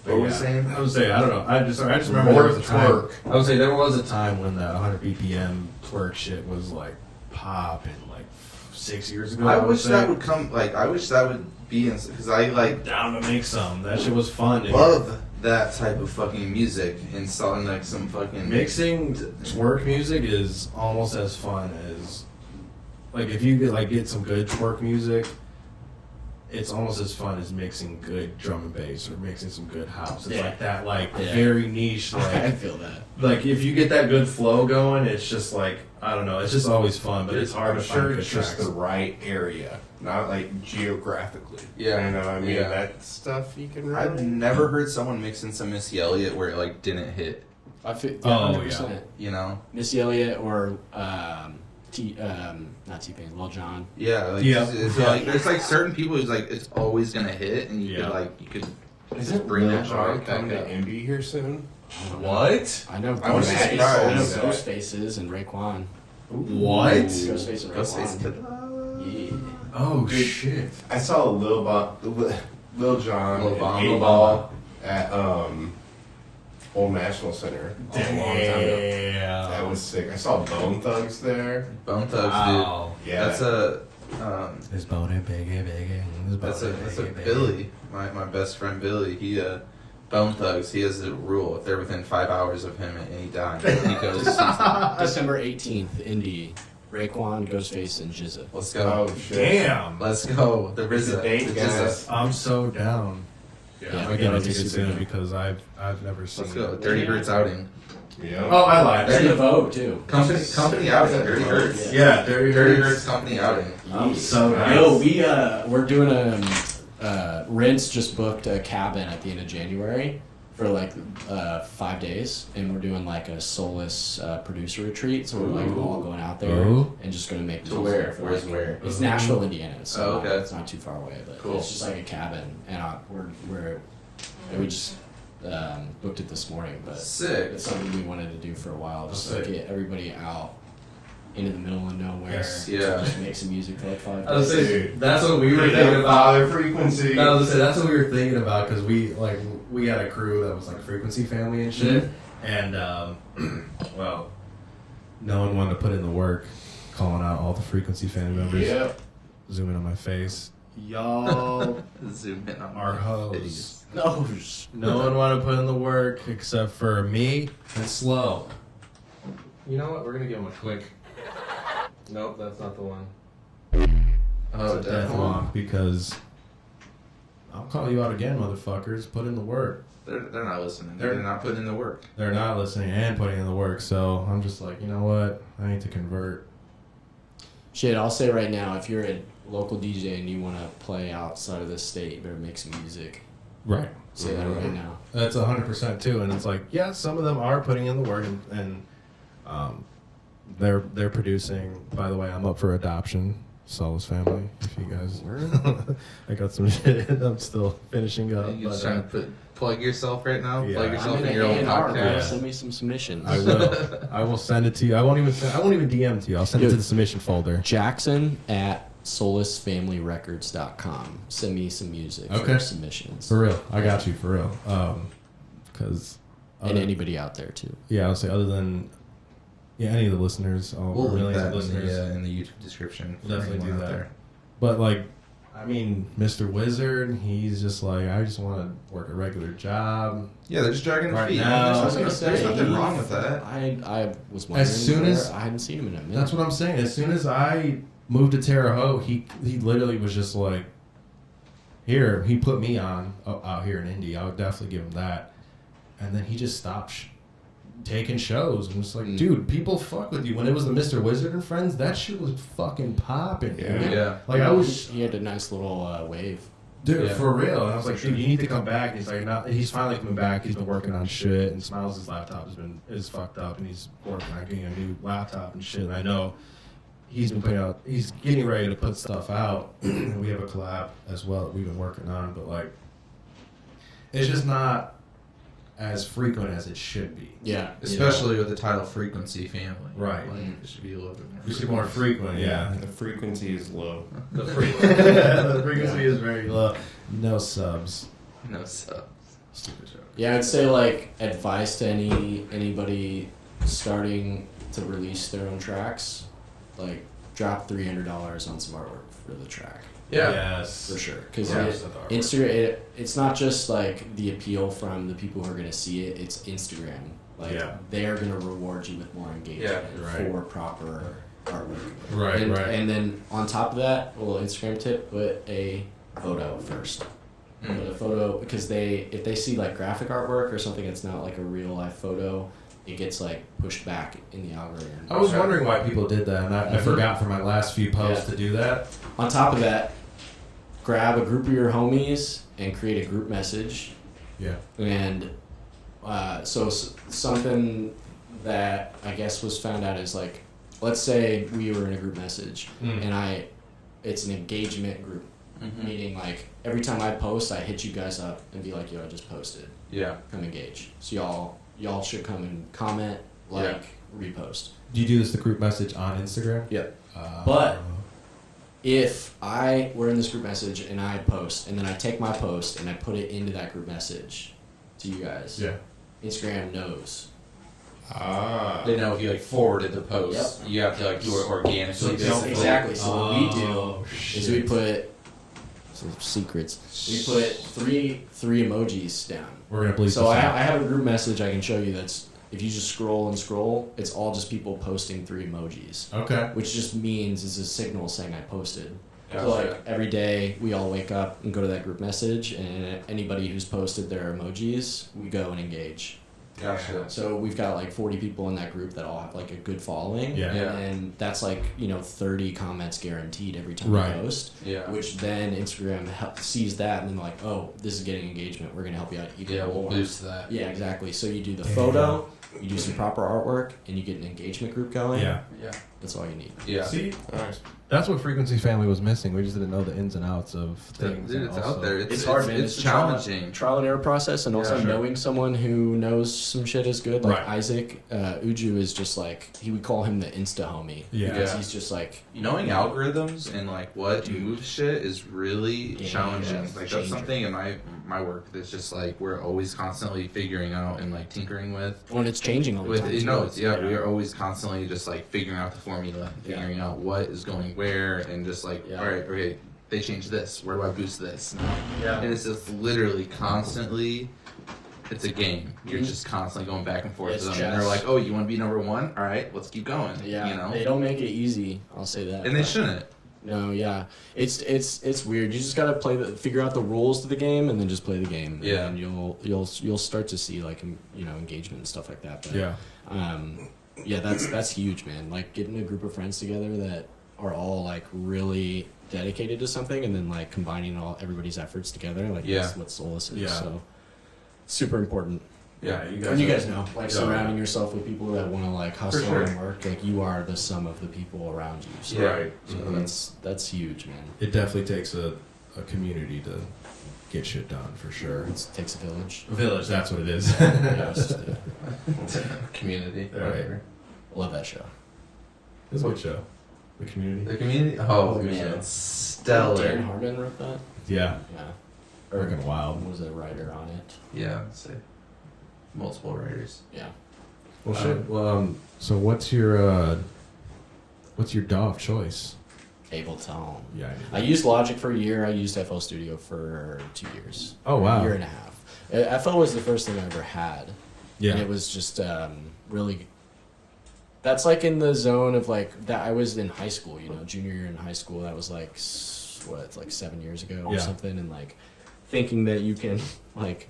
What were we saying? I would say I don't know. I just remember More there was a time. twerk. I would say there was a time when that 100 BPM twerk shit was like popping like 6 years ago. I would wish say. that would come, like, I wish that would be in, because I, like, down to make some. That shit was fun. to hear. love that type of fucking music and selling, like, some fucking... Mixing twerk music is almost as fun as, like, if you get some good twerk music, it's almost as fun as mixing good drum and bass or mixing some good house. It's Yeah. like that, like Yeah. very niche, I like feel that. like if you get that good flow going, it's just like I don't know, it's just always fun, but it's hard I'm to sure find good it's just tracks. the right area, not like geographically. Yeah. You know, I mean, Yeah. that stuff you can I've really... never heard someone mixing some Missy Elliott where it, like, didn't hit, I feel Oh, 100%. you know? Missy Elliott or not T-Pain, Lil Jon. Yeah, like, Yeah. It's Yeah. like, there's, like, certain people who's, like, it's always gonna hit, and you Yeah. could, like, you could Isn't bring Lil that Jon right coming back to up. Indy here soon. What? I know I was Ghostface. surprised. I know Ghostfaces and Raekwon. What? Ghostface and Ghostface Raekwon. Yeah. Oh Dude. shit. I saw Lil Jon Lil and Bon, 8 Lil Ball at Old National Center a long time ago. Damn. That was sick. I saw Bone Thugs there. Bone Thugs, Wow. dude. Yeah. That's a, His bone big. that's a Billy, my best friend Billy. He, Bone Thugs, he has a rule. If they're within 5 hours of him at any time, he goes, December 18th, Indy. Raekwon, Ghostface, and GZA. let's go. Oh, shit. Damn. Let's go. The Where's the RZA. date, The guys? RZA. I'm so down. Yeah, Yeah, I'm we gonna gotta get do it super soon because I've never seen. Let's go. it. Dirty Hurts outing. Yeah. Oh, I lied. That's the Vogue too. Company outing. Dirty Hurts. Yeah, Dirty Dirty Hurts. Hurts company outing. I'm so nice. Yo, we're doing Rinse just booked a cabin at the end of January for like 5 days, and we're doing like a soulless producer retreat. So we're like all going out there Ooh. and just gonna make To music where? for, Where's like, where? It's Nashville, Indiana. So Oh, okay. it's not too far away, but Cool. it's just like a cabin, and we just booked it this morning. But Sick. it's something we wanted to do for a while, just Sick. to get everybody out into the middle of nowhere. Yes. Yeah. To just make some music for like 5 days. I was saying, that's what we were Get thinking that about. father frequency. No, I was saying, that's what we were thinking about because we had a crew that was like Frequency Family and shit, and well, no one wanted to put in the work, calling out all the Frequency family members. Yep. Zooming on my face, y'all Zoom in on are my hoes. face. No one wanted to put in the work except for me and Slow. You know what? We're gonna give him a quick. Nope, that's not the one. Oh, It's a death definitely. walk because I'll call you out again, motherfuckers. Put in the work. They're not listening. They're not putting in the work. They're not listening and putting in the work, so I'm just like, you know what? I need to convert. Shit, I'll say right now, if you're a local DJ and you want to play outside of this state, you better make some music. Right. Say that right now. That's 100% too, and it's like, yeah, some of them are putting in the work, and they're producing. By the way, I'm up for adoption, Solace Family. If you guys, I got some shit I'm still finishing up. You just but, trying to plug yourself right now? Yeah. Plug I'm yourself I'm in your own A&R, bro. podcast? Send me some submissions. I will. I will send it to you. I won't even DM it to you. I'll send it to the submission folder. Jackson at solacefamilyrecords.com. Send me some music Okay. for submissions. For real, I got you for real. Because And anybody out there too. yeah, I'll say other than any of the listeners, all We'll link millions that of listeners. in the YouTube description. for Definitely anyone do out that. there. But like, I mean, Mr. Wizard, he's just like, I just want to work a regular job. Yeah, they're just dragging their Right feet. now- There's nothing wrong with that. I was wondering. As soon as- I hadn't seen him in a minute. That's what I'm saying. As soon as I moved to Terre Haute, he literally was just like, here, he put me on out here in Indy. I would definitely give him that. And then he just stopped taking shows. And it's like, dude, people fuck with you. When it was the Mr. Wizard and Friends, that shit was fucking popping, dude. Yeah. Like, I was... He had a nice little wave. Dude, Yeah. for real. And I was like, dude, you need to come back. And he's like, no, he's finally coming back. He's been working on shit. And Smiles' laptop is fucked up. And he's working on getting a new laptop and shit. And I know he's getting ready to put stuff out. And we have a collab as well that we've been working on. But like, it's just not as frequent as it should be. Yeah. Especially with the title Frequency Family. Right. Like, it should be a little bit more. We should be more frequent, yeah. The frequency is low. The frequency is very low. No subs. No subs. Stupid joke. Yeah, I'd say like advice to anybody starting to release their own tracks, like drop $300 on some artwork for the track. Yeah. Yes. For sure, because Yeah. Instagram, it's not just like the appeal from the people who are gonna see it. It's Instagram. Like Yeah. they're gonna reward you with more engagement right. for proper artwork. Right, and, right. And then on top of that, a little Instagram tip: put a photo first. Put a photo because if they see like graphic artwork or something that's not like a real life photo, it gets like pushed back in the algorithm. I was wondering why people did that, and I forgot for my last few posts Yeah. to do that. On top of that, grab a group of your homies and create a group message. Yeah. And something that I guess was found out is like, let's say we were in a group message and it's an engagement group, meaning like every time I post, I hit you guys up and be like, yo, I just posted. Yeah. Come engage. So y'all should come and comment, repost. Do you do this the group message on Instagram? Yep. But if I were in this group message and I post and then I take my post and I put it into that group message to you guys, Yeah. Instagram knows. They know if you like forwarded the post, you have to like do it organically. basically. Exactly. So what we do is we shit. put some secrets. We put three emojis down. We're gonna bleep So this I out. have a group message I can show you that's if you just scroll and scroll, it's all just people posting 3 emojis. Okay. Which just means it's a signal saying I posted. So like every day we all wake up and go to that group message, and anybody who's posted their emojis, we go and engage. Gotcha. So we've got like 40 people in that group that all have like a good following. Yeah. And that's like, 30 comments guaranteed every time Right. we post. Yeah. Which then Instagram sees that and then like, oh, this is getting engagement. We're going to help you out even We'll more. boost that. Yeah, exactly. So you do the photo, you do some proper artwork, and you get an engagement group going. Yeah. Yeah. That's all you need. Yeah. See, Nice. That's what Frequency Family was missing. We just didn't know the ins and outs of things. Dude, and it's also- out there. It's hard, man. It's a challenging. trial and error process, and also Yeah, sure. knowing someone who knows some shit is good. Like Right. Isaac Uju is just like, he would call him the Insta homie. Yeah. Because Yeah. he's just like, Knowing algorithms and like what moves shit is really Yeah, challenging. yeah, Like that's changer. something in my work that's just like we're always constantly figuring out and like tinkering with. when it's changing all the time. too. We are always constantly just like figuring out the formula, figuring out what is going where, and just like, Yeah. all right, okay, they changed this. Where do I boost this? Yeah. And it's just literally constantly. It's a game. You're just constantly going back and forth It's with them, and they're chess. like, "Oh, you want to be number one? All right, let's keep going." Yeah, you know, they don't make it easy. I'll say that. and they but- shouldn't. No, yeah, it's weird. You just gotta figure out the rules to the game, and then just play the game. Yeah. and you'll start to see like engagement and stuff like that. But, Yeah. yeah, that's huge, man. Like getting a group of friends together that are all like really dedicated to something, and then like combining everybody's efforts together. Like Yeah. that's what Solus is. Yeah. So super important. Yeah. And you guys know, like Yeah. surrounding yourself with people that want to like hustle sure. and work. Like you are the sum of the people around you. So, Yeah. so that's huge, man. It definitely takes a community to get shit done for sure. It takes a village. A village, that's what it is. Yes, yeah. Community, Right. whatever. Love that show. It's a good show. The community. The community. Oh Good man, show. it's Dan stellar. Harmon wrote that. Yeah. Yeah. Freaking wild. Was a writer on it. Yeah, say multiple writers. Yeah. Well, shit. Well, so what's your DAW of choice? Ableton. Yeah. I used Logic for a year. I used FL Studio for 2 years. Oh, wow. A year and a half. FL was the first thing I ever had. Yeah. And it was just really. That's like in the zone of like that. I was in high school, junior year in high school. That was like it's like 7 years ago or Yeah. something, and like thinking that you can like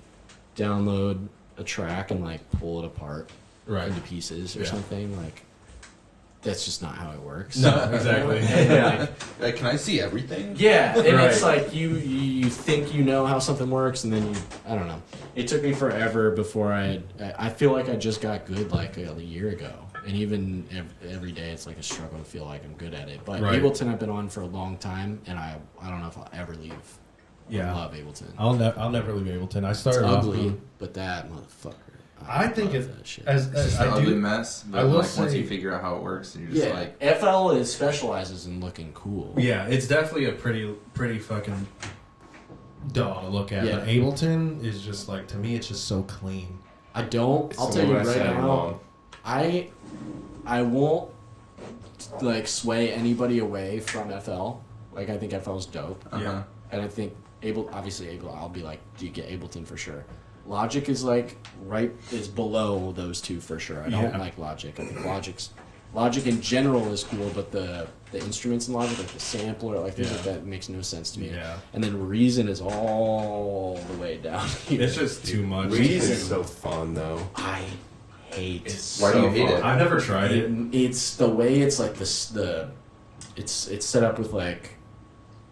download a track and like pull it apart Right. into pieces or Yeah. something like. That's just not how it works. No, exactly. And, Like, can I see everything? yeah, and Right. it's like you think you know how something works, and then I don't know. It took me forever before I feel like I just got good like a year ago, and even every day it's like a struggle to feel like I'm good at it. But Right. Ableton I've been on for a long time, and I don't know if I'll ever leave. Yeah. I love Ableton. I'll never leave Ableton. I It's started off. ugly, but that motherfucker. I think love it that shit. as It's just an I ugly do. mess. But I will like once say- you figure out how it works, you're just Yeah, like, FL specializes in looking cool. Yeah, it's definitely a pretty fucking DAW to look at. Yeah. But Ableton is just like, to me, it's just so clean. I'll tell you right now. I won't like sway anybody away from FL. Like I think FL's dope, Yeah. and I think I'll be like, do you get Ableton for sure? Logic is like is below those two for sure. I don't Yeah. like Logic. I think Logic in general is cool, but the instruments in Logic, like the sampler, like things like Yeah. that, makes no sense to me. Yeah. And then Reason is all the way down here. It's just too much. Reason is so fun though. I hate. why do you hate it? I've never tried it. It's the way it's like it's set up with like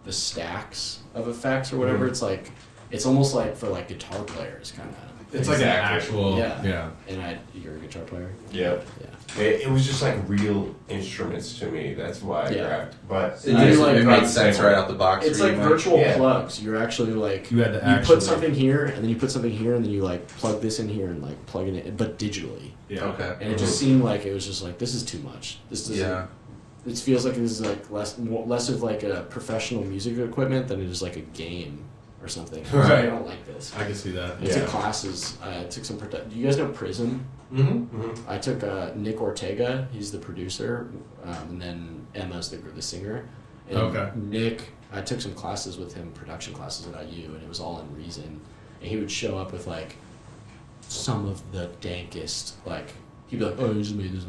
the stacks of effects or whatever. Mhm. It's like it's almost like for like guitar players kind of. It's like an Exactly. actual. Yeah. Yeah. And you're a guitar player. Yeah. Yeah. It was just like real instruments to me. That's why I Yeah. grabbed. But It, I just, like it not made the sense same right way. out the box. It's for like you, virtual Yeah. plugs. You're actually like You had to you actually put something here and then you put something here and then you like plug this in here and like plug it in, but digitally. Yeah. Okay. And it just seemed like it was just like this is too much. This doesn't. Yeah. It feels like this is like less of like a professional music equipment than it is like a game or something. I was like, Right. I don't like this. I can see that. I took classes. I took some. Do you guys know Prism? Mm-hmm. I took Nick Ortega. He's the producer, and then Emma's the singer. And Okay. Nick, I took some classes with him, production classes at IU, and it was all in Reason. And he would show up with like some of the dankest, like he'd be like, "Oh, you just made this."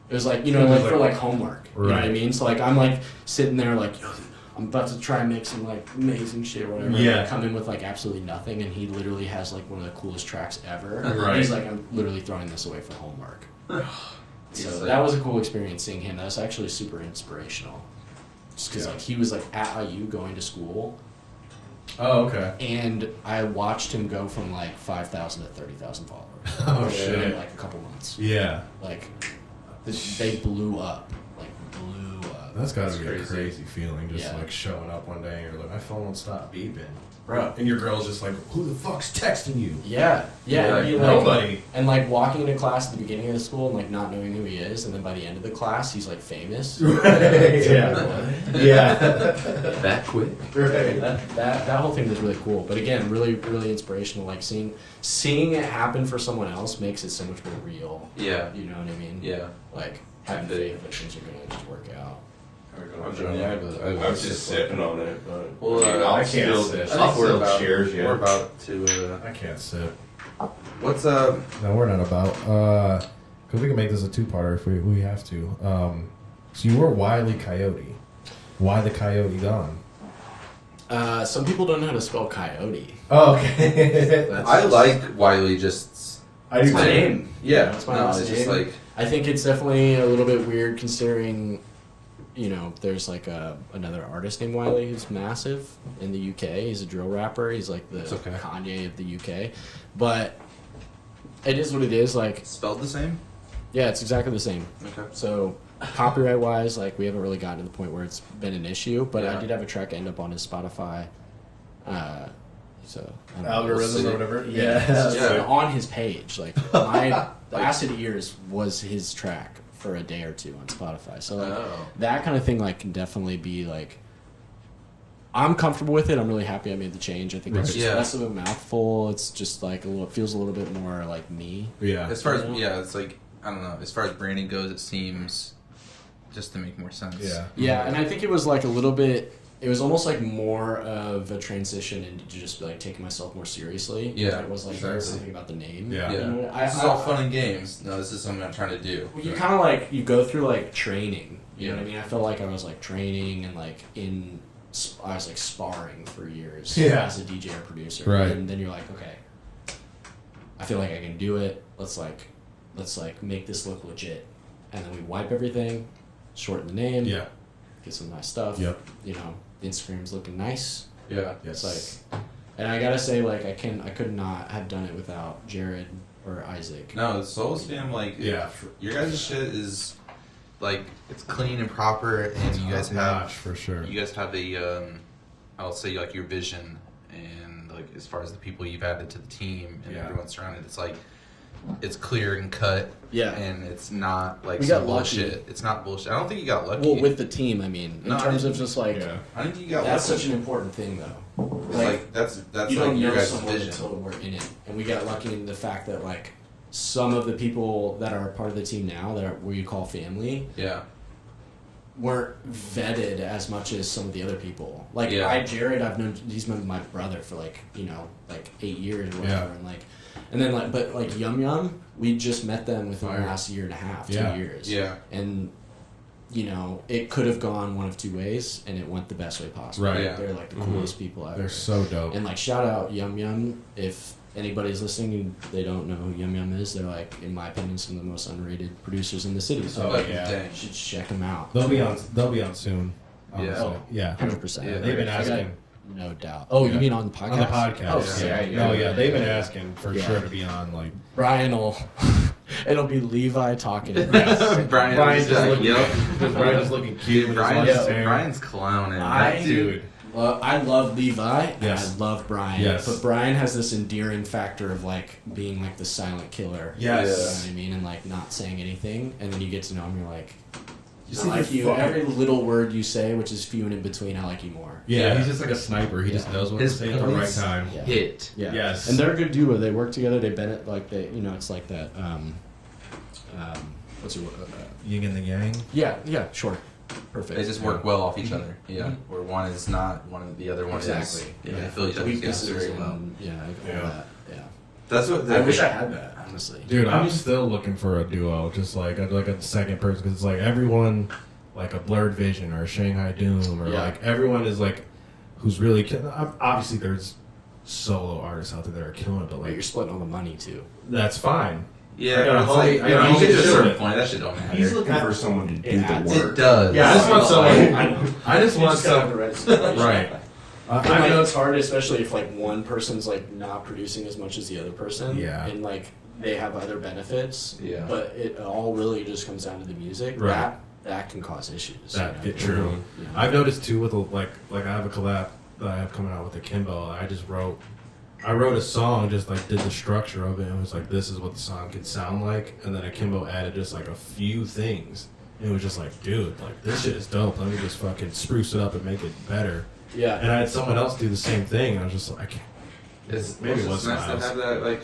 It was like like for like homework. You know what I Right. mean? So like I'm like sitting there like, "Yo, I'm about to try and make some like amazing shit or whatever. Yeah. And I come in with like absolutely nothing, and he literally has like one of the coolest tracks ever. Right. And he's like, I'm literally throwing this away for homework. He's So like- that was a cool experience seeing him. That was actually super inspirational. Just because like he was like at IU going to school, Oh, okay. and I watched him go from like 5,000 to 30,000 followers. Oh, in shit. like a couple months. Yeah. Like they blew up. Like blew up. That's gotta That's be crazy. a crazy feeling, just Yeah. like showing up one day and you're like, my phone won't stop beeping. Bro. And your girl's just like, who the fuck's texting you? Yeah, yeah. Yeah, and he, nobody. And like walking into class at the beginning of the school and like not knowing who he is, and then by the end of the class he's like famous. Yeah. Yeah. That quick. Right. That whole thing was really cool. But again, really really inspirational. Like seeing it happen for someone else makes it so much more real. Yeah. You know what I mean? Yeah. Like having faith that things are gonna just work out. I was just sipping on it, but Well, I'll I can't still, sip. I'll we're still about, cheers you. We're about to. I can't sip. What's No, we're not about. Because we can make this a two-parter if we have to. So you were Wiley Coyote. Why the coyote gone? Some people don't know how to spell coyote. Oh, okay. I like Wiley. Just I It's do my too. name. yeah. That's my no, last it's just name. like I think it's definitely a little bit weird considering, you know, there's like another artist named Wiley who's massive in the UK. He's a drill rapper. He's like the It's okay. Kanye of the UK. But it is what it is. Like, spelled the same. yeah, it's exactly the same. Okay. So copyright wise, like we haven't really gotten to the point where it's been an issue. But I Yeah. did have a track end up on his Spotify. So I don't know. Algorithm or whatever. Yeah, it's just Yeah. on his page. Like the Acid Ears was his track for a day or two on Spotify. So like Oh. that kind of thing like can definitely be like I'm comfortable with it. I'm really happy I made the change. I think it's Right. just Yeah. less of a mouthful. It's just like it feels a little bit more like me. Yeah. As far as Yeah. it's like I don't know. As far as branding goes, it seems just to make more sense. Yeah. Yeah, and I think it was like a little bit. It was almost like more of a transition into just like taking myself more seriously. Yeah, it was like exactly. something about the name. Yeah. You Yeah. know, This is all fun and games. No, this is something I'm trying to do. You kind of like you go through like training. You know Yeah. what I mean? I felt like I was like training and like I was like sparring for years Yeah. as a DJ or producer. Right. And then you're like, okay, I feel like I can do it. Let's make this look legit. And then we wipe everything, shorten the name, Yeah. get some nice stuff. Yep. You know, Instagram's looking nice. Yeah. Yes. It's like, and I gotta say, like, I could not have done it without Jared or Isaac. No, the Soul Spam, like, Yeah. your guys' shit is, like, it's clean and proper, and you guys Top-notch, have, for sure. you guys have a, I'll say, like, your vision, and, like, as far as the people you've added to the team and Yeah. everyone surrounded, it's like, it's clear and cut, Yeah. and it's not, like, We some got lucky. bullshit. It's not bullshit. I don't think you got lucky. Well, with the team, I mean, in No, terms I- of just like, Yeah. I think you got that's lucky. such an important thing, though. It's like, that's You like don't your know guys' someone vision. until we're in it, and we got lucky in the fact that like some of the people that are part of the team now that are what you call family Yeah. weren't vetted as much as some of the other people. Like Yeah. Jared, I've known he's been my brother for like 8 years or whatever, Yeah. and then but like Yum Yum, we just met them within Fire. the last year and a half, Yeah. 2 years, Yeah. and it could have gone one of two ways, and it went the best way possible. Right. Yeah. They're like the Mhm. coolest people ever. They're so dope. And like shout out Yum Yum. If anybody's listening and they don't know who Yum Yum is, they're like, in my opinion, some of the most underrated producers in the city. So Oh, Like, yeah. dang. you should check them out. They'll be on soon. honestly. Yeah. Yeah. 100%. Yeah, They've been I got asking no doubt. Oh, Yeah. you mean on the podcast? on the podcast. Oh, sick. yeah. No, yeah, they've been asking for Yeah. sure to be on. Like, Brian will. It'll be Levi talking. Brian Brian's is just like, looking, yep. Brian's looking cute. with his Brian's, long hair. Brian's clowning. Dude. I love Levi and Yes. I love Brian. Yes. But Brian has this endearing factor of like being like the silent killer. Yes. You know what I mean? And like not saying anything, and then you get to know him. You're like, You I see like the you. fucking- Every little word you say, which is few and in between, I like you more. Yeah, Yeah. he's just like a sniper. He just Yeah. knows what His to say at the right points- time. Yeah. Hit. Yeah. Yes. And they're a good duo. They work together. They've been at like it's like that. What's your Yin and the yang. yeah, sure, perfect. They just work well off each other. Yeah. Mhm. Where one is not, one of the other one is. Exactly. Yeah. They fill each other's gaps Weaknesses very well. and, yeah, all Yeah. that. Yeah. That's what. I wish I had that, honestly. Dude, I'm still looking for a duo, just like a second person, because it's like everyone like a Blurred Vision or a Shanghai Doom or Yeah. like everyone is like who's really obviously there's solo artists out there that are killing it, but But like you're splitting all the money too. that's fine. Yeah, I got a it's homie- like, I got a you homie get to a doing certain it. point, that shit don't matter. He's looking for someone to do the work. It does. Yeah, I just want someone. I know. I just want some Right. right. I know it's hard, especially if like one person's like not producing as much as the other person. Yeah. And like they have other benefits. Yeah. But it all really just comes down to the music. Right. That can cause issues. That you know? get true. Yeah. I've noticed too with like I have a collab that I have coming out with Akimbo. I wrote a song, just like did the structure of it, and was like, this is what the song could sound like, and then Akimbo added just like a few things. And it was just like, dude, like this shit is dope. Let me just fucking spruce it up and make it better. Yeah. And I had someone else do the same thing, and I was just like, maybe it was nice to Miles. have that like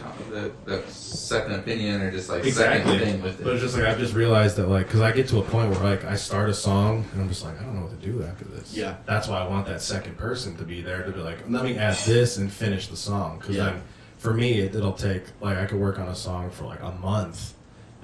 that second opinion or just like Exactly. second thing with it. But it's just like I've just realized that like, cause I get to a point where like I start a song and I'm just like I don't know what to do after this. Yeah. That's why I want that second person to be there to be like, let me add this and finish the song. Cause Yeah. then for me it'll take like I could work on a song for like a month,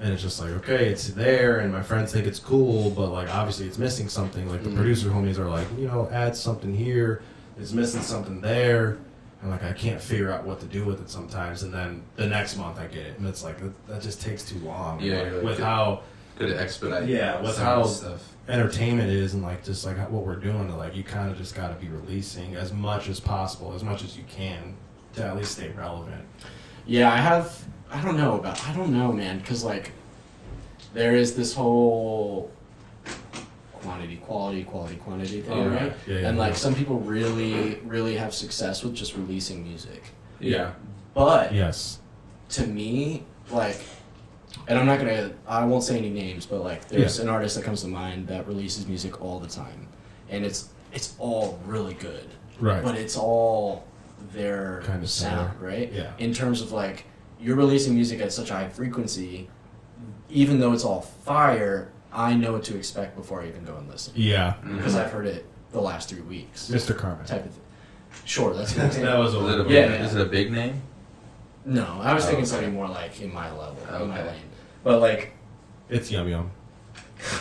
and it's just like okay, it's there and my friends think it's cool, but like obviously it's missing something. Like the producer homies are like, add something here. It's missing something there. And like I can't figure out what to do with it sometimes, and then the next month I get it, and it's like that just takes too long. Yeah, like, you're like, with good. how Could expedite. with some how stuff. entertainment is, and like just like what we're doing, like you kind of just got to be releasing as much as possible, as much as you can, to at least stay relevant. Yeah, I don't know, man, because like there is this whole quality, quantity thing, Oh, right? yeah, and yeah. like some people really, really have success with just releasing music. Yeah. But Yes. to me, like, and I won't say any names, but like there's an artist that comes to mind that releases music all the time, and it's all really good. Right. But it's all their Kinda sound, similar. right? Yeah. In terms of like, you're releasing music at such a high frequency, even though it's all fire, I know what to expect before I even go and listen. Yeah. Because I've heard it the last 3 weeks. Mr. Carmen. Type of thing. Sure, that's an example. That was a Is it little a bit. big, Yeah. is it a big name? No, I was thinking okay. something more like in my level, in my Okay. lane. But like, It's Yum Yum.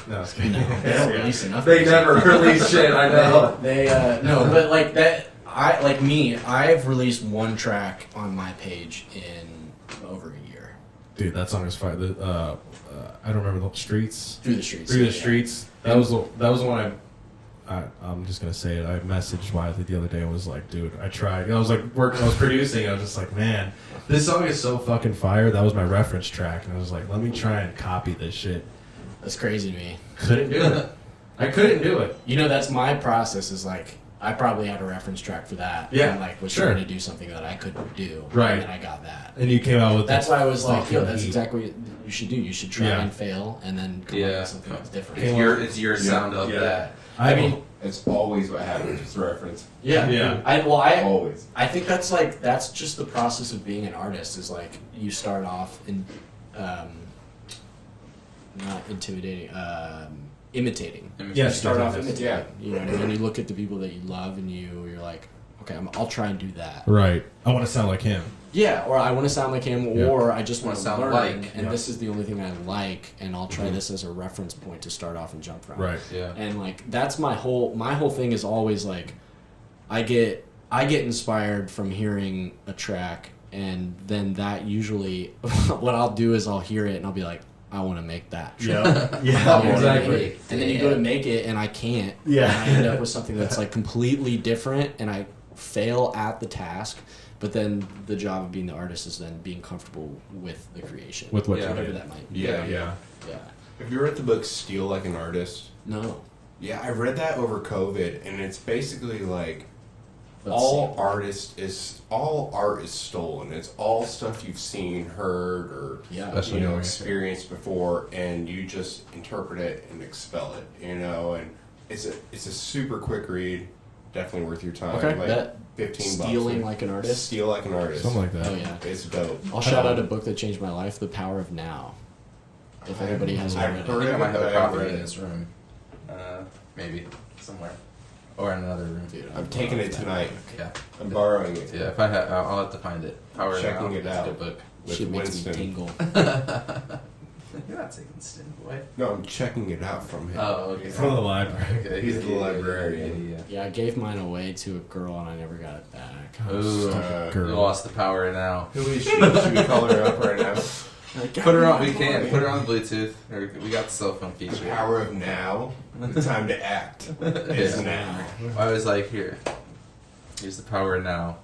No, it's kidding. no, they don't release enough. They music. never release shit, I know. They no, but like that. I've released one track on my page in over a year. Dude, that song is fire. I don't remember the streets. Through the streets. Through the yeah. streets. That was the one I'm just gonna say it. I messaged Wiley the other day and was like, dude, I tried. I was like working. I was producing. I was just like, man, this song is so fucking fire. That was my reference track, and I was like, let me try and copy this shit. That's crazy to me. Couldn't do it. I couldn't do it. You know, that's my process. Is like I probably had a reference track for that. Yeah, And like was sure. trying to do something that I couldn't do. Right. And then I got that. And you came out with. That's why I was like, yo, fucking that's heat. exactly what you should do. You should try Yeah. and fail, and then come up Yeah. with something that's different. It's your sound of Yeah. that. I mean, It's always what happens. It's reference. Yeah. Yeah. Always. I think that's just the process of being an artist. Is like you start off in, not intimidating, imitating. Yes, You start yes, off yes. imitating. You know what I mean? You look at the people that you love, and you're like, okay, I'll try and do that. right. I want to sound like him. Yeah, or I want to sound like him, Yeah. or I just want to sound learn, like, and yeah. this is the only thing I like, and I'll try this as a reference point to start off and jump from. Right. Yeah. And like that's my whole thing is always like, I get inspired from hearing a track, and then that usually what I'll do is I'll hear it and I'll be like, I want to make that track. Yeah. I wanna Exactly. make it. And then you go to make it and I can't. Yeah. And I end up with something that's like completely different, and I fail at the task. But then the job of being the artist is then being comfortable with the creation. With what Yeah. you whatever did. that might be. Yeah. Yeah. Have you read the book Steal Like an Artist? No. Yeah, I read that over COVID, and it's basically like Let's all see. all art is stolen. It's all stuff you've seen, heard, or Yeah. Especially knowing it. experienced before, and you just interpret it and expel it. And it's a super quick read. Definitely worth your time. Okay. Like That 15 bucks. Stealing Like an Artist. Steal Like an Artist. Something like that. Oh yeah. It's dope. I'll shout out a book that changed my life, The Power of Now. If anybody hasn't I've read I it. think I might have a I've copy read in it. this room. Maybe somewhere, or in another room. Dude, I'm taking it tonight. Yeah, I'm borrowing it. yeah. If I have, I'll have to find it. Power Checking Now. it It's a out. good book. With Shit makes Winston. me tingle. You're not taking Stin, boy. No, I'm checking it out from him. Oh, okay. From the library. Okay. He's the librarian. Yeah. Yeah, I gave mine away to a girl and I never got it back. Ooh, Girl. you lost the power now. Who is she? Should we call her up right now? Put her on. We can put her on Bluetooth. We got the cell phone The feature. power of now. The time to act is now. I was like, here. Here's the power of now.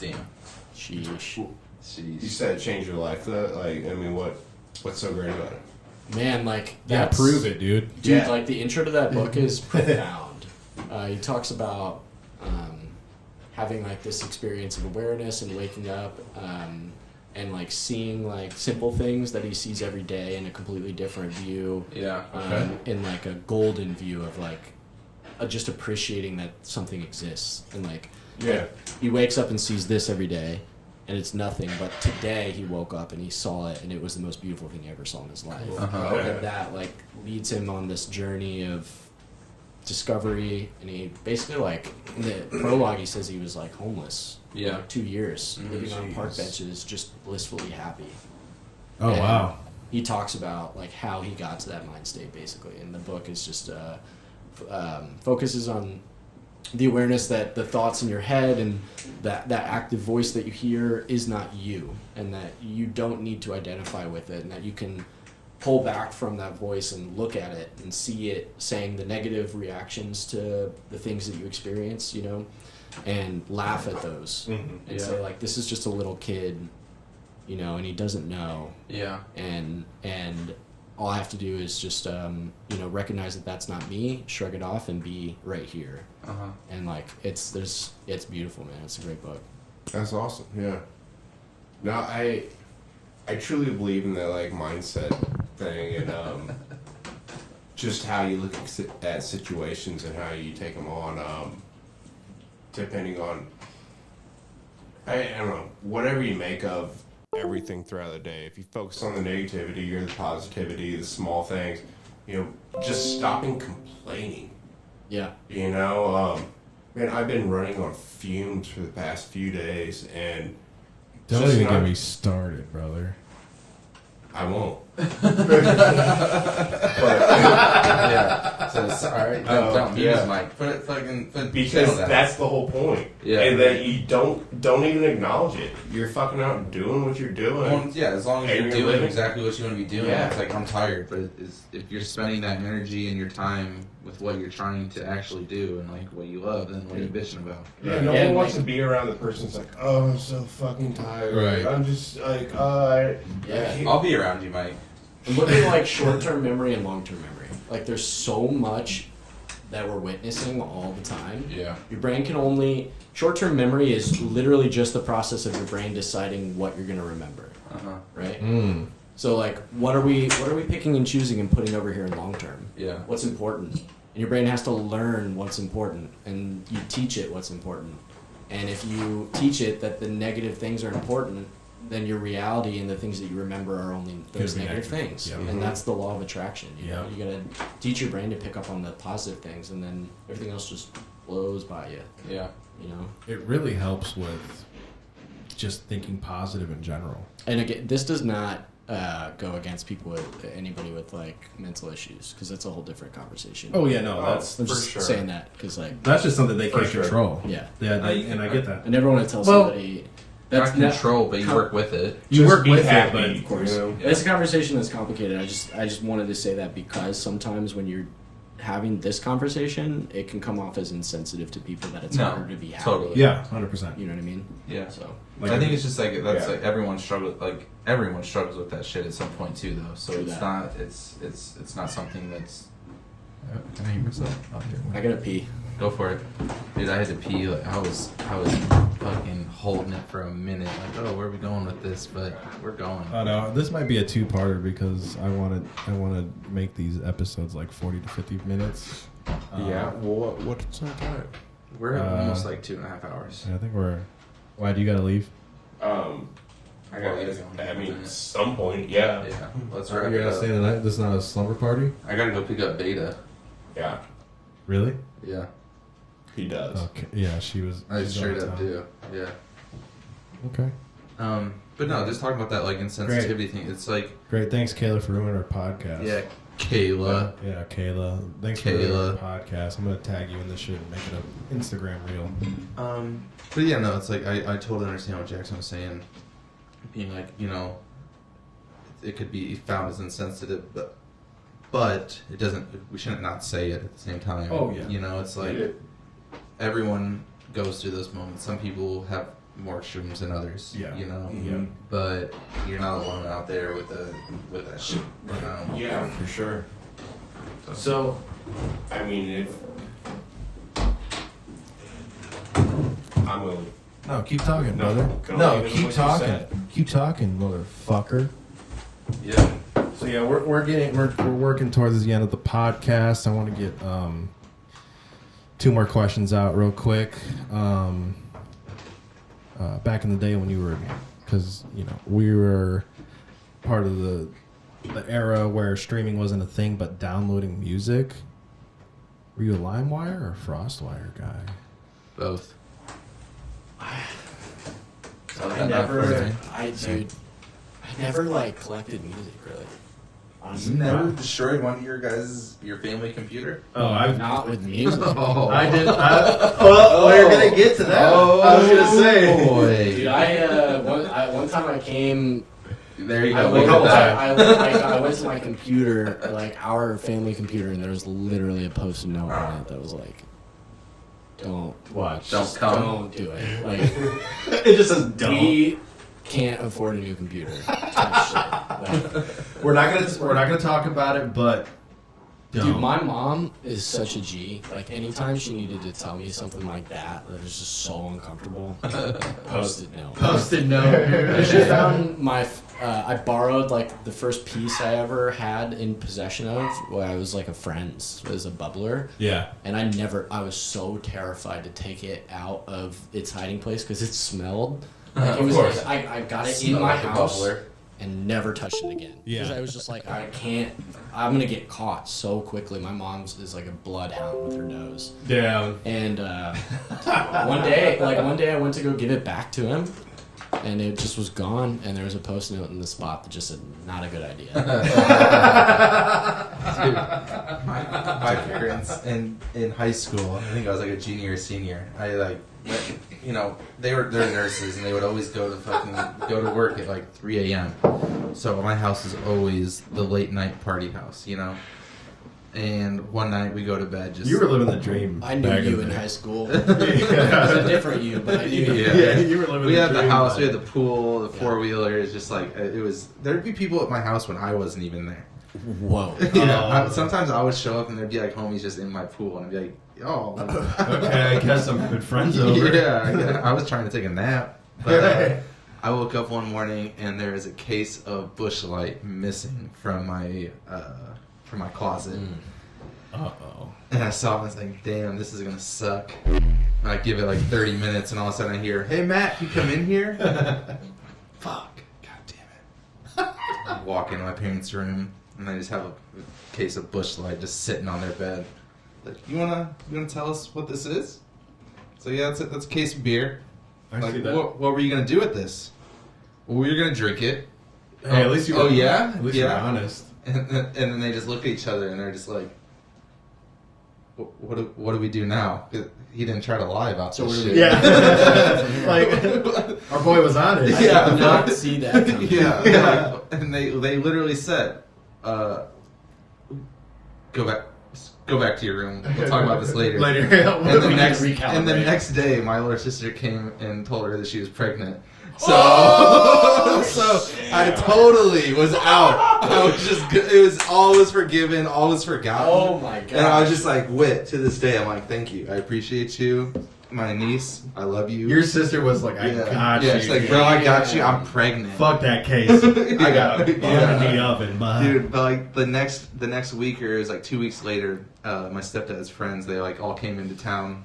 Damn. Sheesh. You Sheesh. said change your life, though. Like, I mean, what's so great about it? Man, like Yeah, that's prove it, dude. Dude, Yeah. like the intro to that book is profound. He talks about having like this experience of awareness and waking up and like seeing like simple things that he sees every day in a completely different view. Yeah. In like a golden view of like just appreciating that something exists. And like Yeah. he wakes up and sees this every day and it's nothing, but today he woke up and he saw it and it was the most beautiful thing he ever saw in his life. Uh-huh. And that like leads him on this journey of discovery, and he basically like in the prologue he says he was like homeless for Yeah. like 2 years, living on park Jeez. benches, just blissfully happy. Oh, And wow. He talks about like how he got to that mind state basically, and the book is just focuses on the awareness that the thoughts in your head and that active voice that you hear is not you, and that you don't need to identify with it, and that you can pull back from that voice and look at it and see it saying the negative reactions to the things that you experience, you know, and laugh at those and Yeah. say like, this is just a little kid, you know, and he doesn't know, Yeah. and all I have to do is just you know, recognize that that's not me, shrug it off, and be right here. Uh-huh. And like it's beautiful, man. It's a great book. That's awesome. Yeah. No, I truly believe in that like mindset thing, and just how you look at situations and how you take them on, depending on I don't know, whatever you make of everything throughout the day. If you focus on the negativity or the positivity, the small things, you know, just stopping complaining. Yeah. You know, man, I've been running on fumes for the past few days, and Don't just even not- get me started, brother. I won't. Yeah. So sorry. Don't use yeah. Mike. Put it fucking. Because that's the whole point. Yeah. And that you don't even acknowledge it. You're fucking out doing what you're doing. Well, yeah, as long as And you're you're doing living. exactly what you want to be doing, Yeah. it's like I'm tired. But if you're spending that energy and your time with what you're trying to actually do and like what you love, then what are you bitching about? Yeah, no Yeah, one wants like- to be around the person that's like, oh, I'm so fucking tired. Right. I'm just like, Yeah. I'll be around you, Mike. And look at like short-term memory and long-term memory. Like there's so much that we're witnessing all the time. Yeah. Your brain can only short-term memory is literally just the process of your brain deciding what you're gonna remember, Uh-huh. right? Mm. So like, what are we picking and choosing and putting over here in long-term? Yeah. What's important? And your brain has to learn what's important, and you teach it what's important. And if you teach it that the negative things are important, then your reality and the things that you remember are only those Gonna be negative negative. things. Yeah. And that's the law of attraction. You know, Yeah. you gotta teach your brain to pick up on the positive things, and then everything else just blows by you. Yeah. You know. It really helps with just thinking positive in general. And again, this does not go against people with anybody with like mental issues, because that's a whole different conversation. Oh yeah, no, that's I'm for just sure. saying that because like that's just something they For can't sure. control. yeah, Yeah, and I get that. I never want to tell Well, somebody. Not That's not, control, but you work with it. You Just work be with happy, it, but of course. you know? It's a conversation that's complicated. I just wanted to say that because sometimes when you're having this conversation, it can come off as insensitive to people that it's No, harder to be happy. totally. yeah, 100%. You know what I mean? Yeah. So Like I think it's just like that's Yeah. like everyone struggles with that shit at some point too, though. So True it's that. not it's not something that's. Can I hear myself? Oh, here. I gotta pee. Go for it, dude. I had to pee. Like I was fucking holding it for a minute. Like, oh, where are we going with this? But we're going. Oh no, this might be a two-parter because I want to make these episodes like 40 to 50 minutes. Yeah. Well, what's our time? We're at Uh, almost like 2.5 hours. I think we're. Why do you gotta leave? I gotta get going. I mean, at some point, yeah. Yeah. Let's You're wrap it gonna up. stay the night. This is not a slumber party. I gotta go pick up Beta. Yeah, Really? Yeah. he does. Okay. Yeah, she was. I she's straight out of up town. do. Yeah. Okay. But no, just talking about that like insensitivity thing. It's like Great. Thanks, Kayla, for ruining our podcast. yeah, Kayla. Yeah, Kayla. Thanks for ruining our podcast. I'm gonna tag you in this shit and make it an Instagram reel. But yeah, no, it's like I totally understand what Jackson was saying. Being like, it could be found as insensitive, but it doesn't. We shouldn't not say it at the same time. Oh yeah. It's like everyone goes through those moments. Some people have more extremes than others. Yeah. Mm-hmm. But you're not alone out there with that shit. Yeah, for sure. So, I mean, I'm willing. No, keep talking, brother. No, keep talking. Keep talking, motherfucker. Yeah. So yeah, we're working towards the end of the podcast. I want to get 2 more questions out real quick. Back in the day when you were, because we were part of the era where streaming wasn't a thing, but downloading music. Were you a LimeWire or a FrostWire guy? Both. I never like collected music really. Honestly. You never destroyed your family computer? Oh, I've Not with music. I did. Well, we're gonna get to that. I was gonna say. Boy. Dude, one time I came. There you I go. went, Look at that. I went to my computer, like our family computer, and there was literally a post-it note on it that was like, "Don't watch. Don't come. Don't do it." Like It just says we can't afford a new computer. Type shit. Like, We're not gonna talk about it, but dude, my mom is such a G. Like anytime she needed to tell me something like that was just so uncomfortable. Post-it note. Post-it note. She found my. I borrowed like the first piece I ever had in possession of when I was like a friend's. It was a bubbler. Yeah. And I was so terrified to take it out of its hiding place because it smelled. Like, it was, course. I got it Smell in my like a house bubbler. and never touched it again. Yeah. Because I was just like, I'm going to get caught so quickly. My mom's is like a bloodhound with her nose. Damn. And one day I went to go give it back to him, and it just was gone. And there was a post-it note in the spot that just said, "Not a good idea." Dude, my parents in high school, I think I was like a junior or senior. I like, they're nurses and they would always go to work at like 3 a.m. So my house is always the late night party house, And one night we go to bed. You were living the dream. I knew back you in in the high school. It was a different you, but I knew you. Yeah, you were living we the had the dream, house, but- we had the pool, the four-wheelers, just like, there'd be people at my house when I wasn't even there. Whoa. Sometimes I would show up and there'd be like homies just in my pool and I'd be like, oh. Okay, I guess some good friends over. Yeah, I was trying to take a nap. But I woke up one morning and there is a case of Busch Light missing from my closet. Uh-oh. And I saw it and I was like, damn, this is going to suck. And I give it like 30 minutes and all of a sudden I hear, hey, Matt, you come in here? Fuck. God damn it. I walk into my parents' room and I just have a case of Busch Light just sitting on their bed. Like, you wanna tell us what this is? So yeah, that's a case of beer. I Like, see that. what were you gonna do with this? Well, we were gonna drink it. Hey, at least you were. Oh yeah, At least yeah. you're honest. And then they just look at each other and they're just like, what do we do now? 'Cause he didn't try to lie about So this what do shit. we- Yeah. Like, our boy was honest. I did not see that coming. Yeah. And they literally said, go back to your room. We'll talk about this later. Later. And the We next need to recalibrate. and the next day, my older sister came and told her that she was pregnant. So, I totally was out. I was just, it was all was forgiven, all was forgotten. Oh my god. And I was just like, to this day, I'm like, thank you, I appreciate you, my niece, I love you. Your sister was like, I got you. She's like, bro, I got you. I'm pregnant. Fuck that case. I got it. Yeah. In the oven, bud. Dude, but like the next week or it was like 2 weeks later, my stepdad's friends, they like all came into town.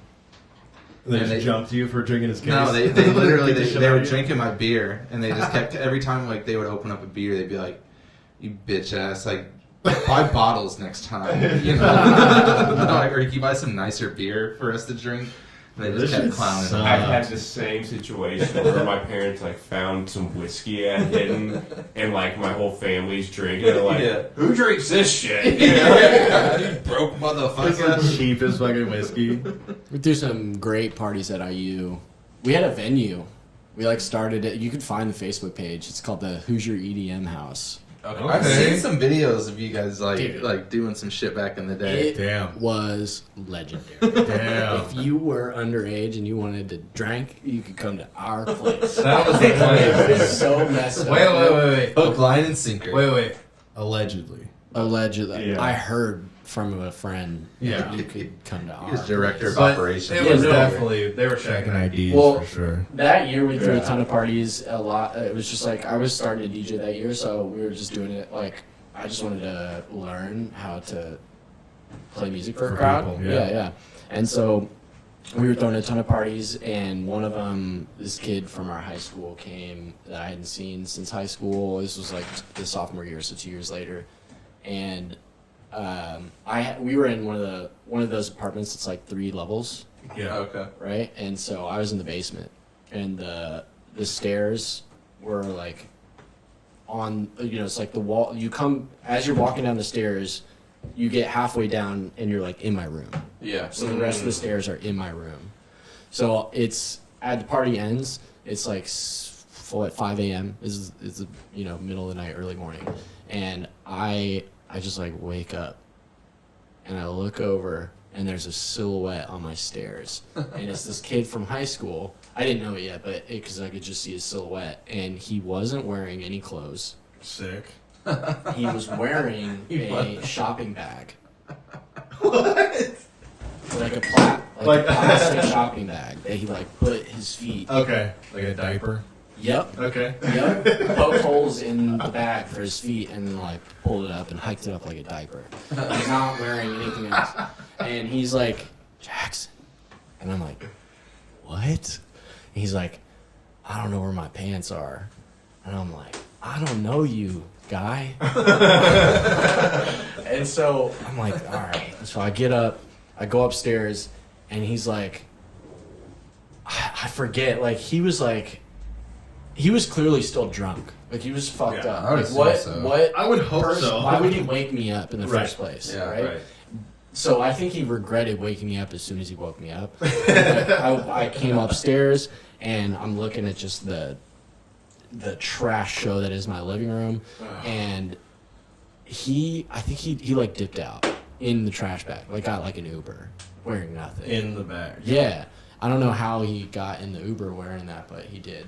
They and just jumped you for drinking his case. No, they literally Get the shit they out were of you. drinking my beer and they just kept every time like they would open up a beer, they'd be like, "You bitch ass, like buy bottles next time," Like, or can you buy some nicer beer for us to drink? They just kept clowning. I've had the same situation where my parents like found some whiskey I hidden, and like my whole family's drinking. They're like, "Who drinks this shit?" You know? Broke It's motherfucker. the cheapest fucking whiskey. We do some great parties at IU. We had a venue. We like started it. You can find the Facebook page. It's called the Hoosier EDM House. Okay. I've seen some videos of you guys Dude. like doing some shit back in the day. It Damn. was legendary. Damn. If you were underage and you wanted to drink, you could come to our place. That was the It plan. was so messed up. Wait. Hook, line, and sinker. Wait. Allegedly. Allegedly, Yeah. I heard from a friend Yeah. that you could come to our He was director of place. operations. It Yeah, was no. definitely, they were Checking checking IDs Well, for sure. That year we threw a ton of parties, a lot. It was just like I was starting to DJ that year, so we were just doing it like I just wanted to learn how to play music for a For crowd. people, yeah. Yeah. And so we were throwing a ton of parties, and one of them, this kid from our high school came that I hadn't seen since high school. This was like the sophomore year, so 2 years later, and we were in one of those apartments that's like 3 levels. Yeah. Okay. Right? And so I was in the basement, and the stairs were like on, it's like the wall. You come, as you're walking down the stairs, you get halfway down, and you're like in my room. Yeah. So the rest of the stairs are in my room. So it's, at the party ends, it's like 5 a.m. is the, middle of the night, early morning. And I just like wake up, and I look over, and there's a silhouette on my stairs, and it's this kid from high school. I didn't know it yet, but because I could just see his silhouette, and he wasn't wearing any clothes. Sick. He was wearing a shopping bag, What? like a plastic shopping bag that he like put his feet. Okay. Like a diaper. Yep. Okay. Yep. Poked holes in the bag for his feet, and then like pulled it up and hiked it up like a diaper. He's not wearing anything else, and he's like, "Jackson," and I'm like, "What?" And he's like, "I don't know where my pants are," and I'm like, "I don't know you, guy." And so I'm like, "All right." So I get up, I go upstairs, and he's like, I forget, like he was clearly still drunk. Like he was fucked Yeah, up. I would Like, assume what? so. What? I would hope so. Why would he wake me up in the Right. first place? Yeah, right? So I think he regretted waking me up as soon as he woke me up. I came upstairs, and I'm looking at just the trash show that is my living room, and I think he like dipped out in the trash bag, like got like an Uber, wearing nothing. In the bag. Yeah. I don't know how he got in the Uber wearing that, but he did.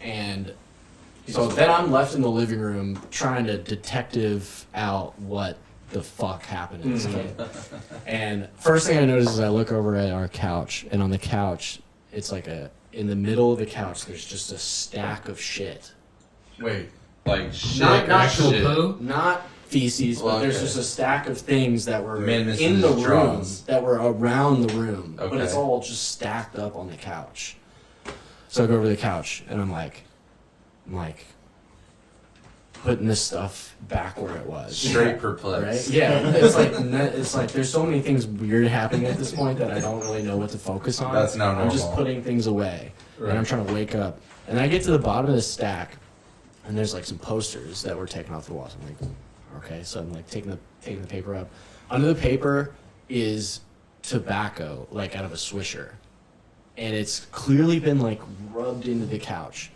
And so then I'm left in the living room trying to detective out what the fuck happened to this kid. And first thing I notice is I look over at our couch, and on the couch, it's like in the middle of the couch, there's just a stack of shit. Wait. Like shit. Not Actual shit. poo? Not feces, but there's Okay. just a stack of things that were Men missing in the his room, drawers. that were around the room, but it's Okay. all just stacked up on the couch. So I go over to the couch, and I'm like putting this stuff back where it was. Straight Right? perplexed. Yeah. It's like there's so many things weird happening at this point that I don't really know what to focus on. That's now I'm just normal. putting things away, Right. and I'm trying to wake up. And I get to the bottom of the stack, and there's like some posters that were taken off the walls. I'm like, okay, so I'm like taking the paper up. Under the paper is tobacco, like out of a swisher, and it's clearly been like rubbed into the couch.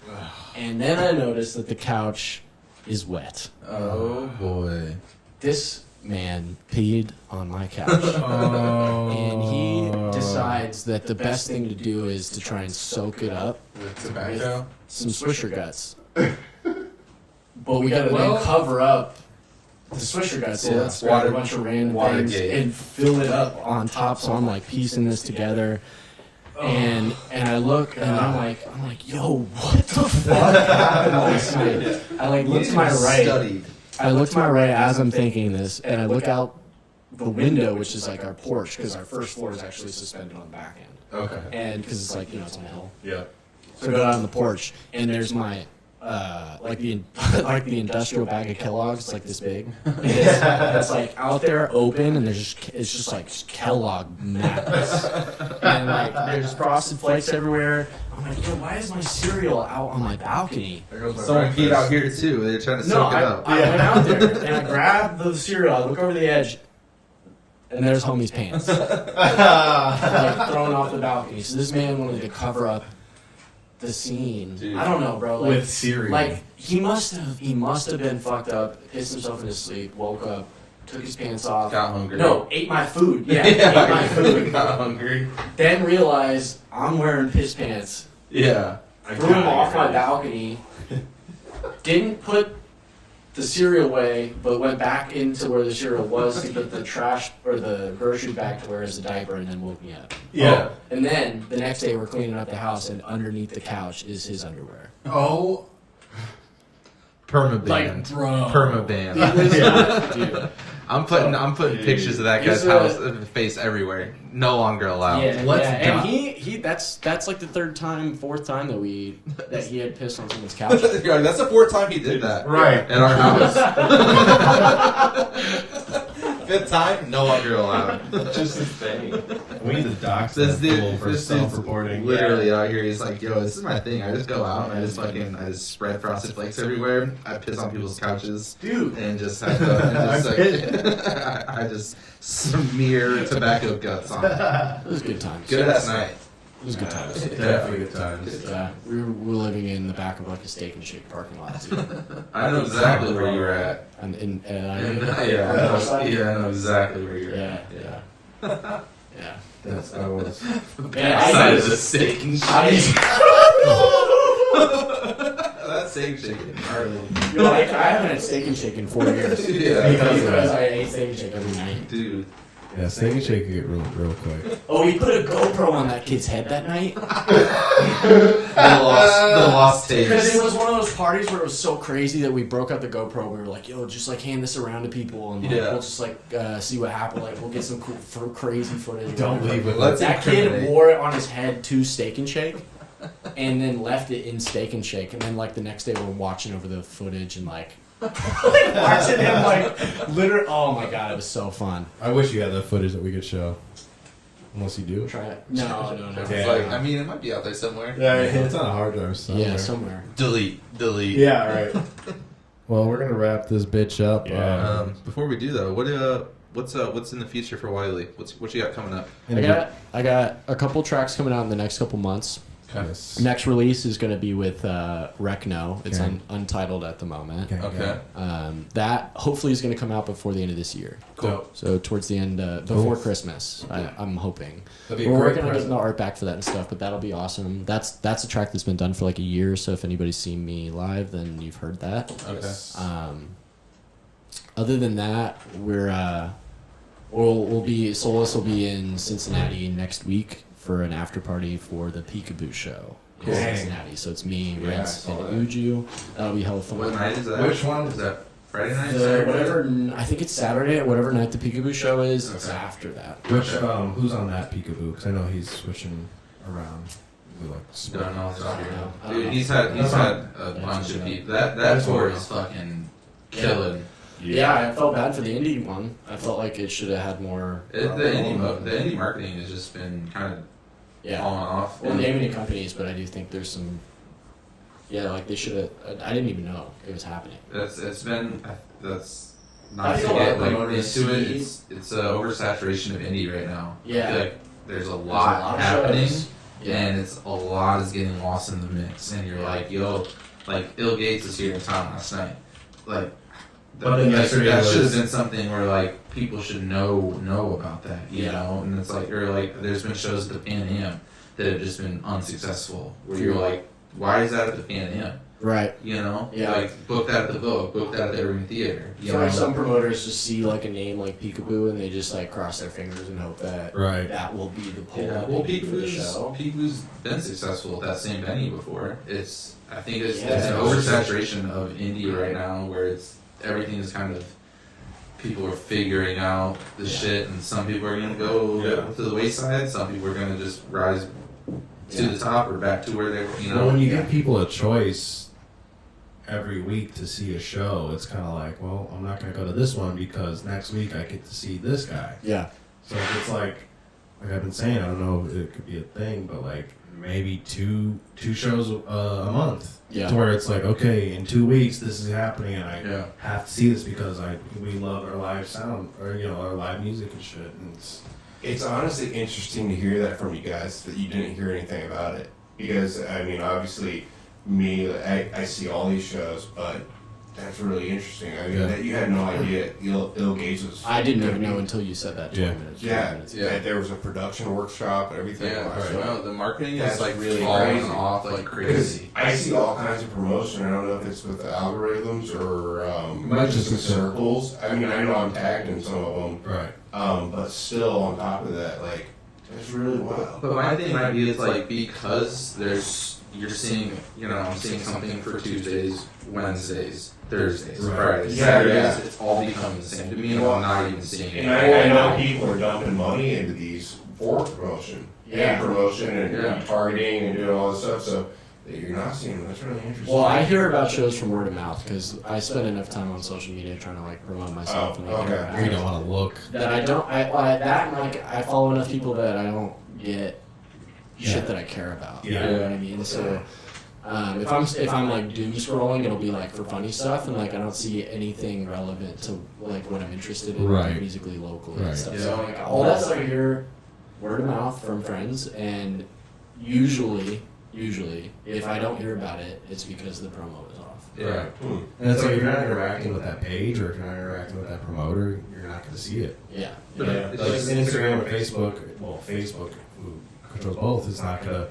And then I noticed that the couch is wet. Oh boy. This man peed on my couch. Oh. And he decides that the best thing to do is to try and soak it up With tobacco? some Swisher guts. But we gotta then cover up the Swisher guts, so Yeah. let's grab a bunch of random things Watergate. and fill it up on top. So I'm like piecing this together, and I look and I'm like, yo, what the fuck happened last night? I like look to my right. Studied. I look to my right as I'm thinking this, and I look out the window, which is like our porch, because our first floor is actually suspended on the back end. Okay. And because it's like, it's on a hill. Yeah. So I go out on the porch, and there's my like the like the industrial bag of Kellogg's. It's like this big. It's like out there open, and it's just like Kellogg madness, and like there's frosted flakes everywhere. I'm like, yo, why is my cereal out on my balcony? Someone peed out here too. They're trying to soak it up. I went out there and I grabbed the cereal. I look over the edge, and there's homie's pants, like thrown off the balcony. So this man wanted to cover up the scene. Dude. I don't know, bro. Like, With cereal. Like he must have been fucked up, pissed himself in his sleep, woke up, took his pants off. Got hungry. No, ate my food. Yeah, ate my food. Got hungry. Then realized I'm wearing piss pants. Yeah. Threw him off my balcony. Didn't put the cereal away, but went back into where the cereal was to put the trash or the grocery bag to where is the diaper, and then woke me up. Yeah. And then the next day we're cleaning up the house, and underneath the couch is his underwear. Oh. Permaband. Like, bro. Permaband. Dude. I'm putting pictures of that guy's He's house face everywhere. No longer allowed. Yeah, Let's yeah. not- And he that's like the fourth time that he had pissed on someone's couch. You're like, that's the fourth time he did that. Right. At our house. Fifth time, no longer allowed. Just a thing. We need to dox This that dude, fool for this dude's self-reporting. literally out here. He's like, yo, this is my thing. I just go out and I just spread frosted flakes everywhere. I piss on people's couches, Dude. and just have I just smear tobacco guts on it. It was good times. Good ass night. It was good times. Definitely good times. Yeah, we were living in the back of like a Steak and Shake parking lot too. I know exactly where you were at. And Yeah, I know exactly where you're at. yeah. Yeah. That's I was. Yeah, Outside of the steak and shake. That steak shake is gnarly. You're like, I haven't had Steak and Shake in 4 years. Yeah. Because I ate Steak and Shake every night. Dude. Yeah, Steak and Shake get real quick. Oh, we put a GoPro on that kid's head that night. The lost Because it taste. was one of those parties where it was so crazy that we broke out the GoPro. We were like, yo, just like hand this around to people and like, Yeah. we'll just like see what happened. Like we'll get some cool, crazy footage. Don't leave with Let's That incriminate. kid wore it on his head to Steak and Shake, and then left it in Steak and Shake, and then like the next day we're watching over the footage and like watching him like literally. Oh my god, it was so fun. I wish you had that footage that we could show. Unless you do. Try it. No. It's Yeah. like, I mean, it might be out there somewhere. Yeah, it's on a hard drive somewhere. Yeah, somewhere. Delete. Yeah, right. Well, we're gonna wrap this bitch up. Yeah. Before we do though, what's in the future for Wiley? What you got coming up? I got a couple tracks coming out in the next couple months. Yes. Next release is going to be with Recno. It's Okay. untitled at the moment. Okay. That hopefully is going to come out before the end of this year. Cool. So towards the end, before Christmas, I'm hoping. That'd be a We're great working on getting present. the art back for that and stuff, but that'll be awesome. That's a track that's been done for like a year. So if anybody's seen me live, then you've heard that. Okay. Other than that, we'll be Solus will be in Cincinnati next week for an after party for the Peekaboo show in Dang. Cincinnati. So it's me, Yeah, I Rents, saw and that. Uju. That'll be hella fun. What night is that? Which one? Is that Friday night? I think it's Saturday. Whatever night the Peekaboo show is, it's Okay. after that. Which who's on that peekaboo? Because I know he's switching around. We like Don't know. It's not here. I don't Dude, know. he's had a bunch of people. That tour is fucking killing. Yeah, I felt bad for the indie one. I felt like it should have had more. The indie marketing has just been kind of Yeah. falling off. Well, name any companies, but I do think there's some. Yeah, like they should have. I didn't even know it was happening. That's I not to feel like get like promoters into it. see- It's oversaturation of indie right now. Yeah. I feel like there's a There's lot of happening. shows. Yeah. And it's a lot is getting lost in the mix, and you're like, yo, like Ill Gates was here in town last night, like. But then yesterday that should have was- been something where like people should know about that, you Yeah. know. And it's like, or like, there's been shows at the Pan Am that have just been unsuccessful, where you're like, why is that at the Pan Am? Right. You know, Yeah. like book that at the Vogue, book that at the Urban Theater. You For know, some promoters just see like a name like Peekaboo and they just like cross their fingers and hope that Right. that will be the pull yeah. that Well, they do for the show. Peekaboo's been successful at that same venue before. I think it's Yeah. an oversaturation of indie right now, where everything is kind of. People are figuring out the shit, and some people are gonna go to the wayside. Some people are gonna just rise to the top or back to where they were. You know, Well, when you give people a choice, every week to see a show, it's kind of like, well, I'm not going to go to this one because next week I get to see this guy. Yeah. So it's like I've been saying, I don't know if it could be a thing, but like maybe two shows a month. Yeah. To where it's like, okay, in 2 weeks this is happening, and I Yeah. have to see this because we love our live sound, or our live music and shit. And It's honestly interesting to hear that from you guys, that you didn't hear anything about it. Because, I mean, obviously, I see all these shows, but that's really interesting. I mean, Yeah. that you had no idea Il Gates was... I didn't even know until you said that 20 Yeah. minutes. Yeah, minutes. that there was a production workshop and everything. Yeah, last right. night. No, the marketing That's is like really falling crazy. off like Because crazy. I see all kinds of promotion. I don't know if it's with the algorithms or Might just just the be circles. I mean, I know I'm tagged in some of them, right. but still on top of that, like, it's really wild. But my thing might be, it's like, because you're seeing, I'm seeing something for Tuesdays, Wednesdays, Thursdays, Right. Fridays, Yeah, Saturdays, yeah. it's all becoming the same to me, and I'm not even seeing it. And I know people are dumping money into these for promotion, Yeah. and promotion, and Yeah. targeting, and doing all this stuff. So that you're not seeing them. That's really interesting. Well, I hear about shows from word of mouth because I spend enough time on social media trying to like promote myself. Oh, and like, okay. interact. You don't want to look. That I don't. That and, like I follow enough people that I don't get shit that I care about. Yeah. You know what I mean? So. If I'm like doom scrolling, it'll be like for funny stuff, and like I don't see anything relevant to like what I'm interested in, Right. like, musically, locally, Right. and stuff. Yeah. So like all that stuff I hear word of mouth from friends, and usually if I don't hear about it, it's because the promo is off. Yeah. Hmm. And it's like if you're not interacting with that page or if you're not interacting with that promoter, you're not going to see it. Yeah. But Yeah. it's Like just- Instagram or Facebook, Facebook, who controls both, is not going to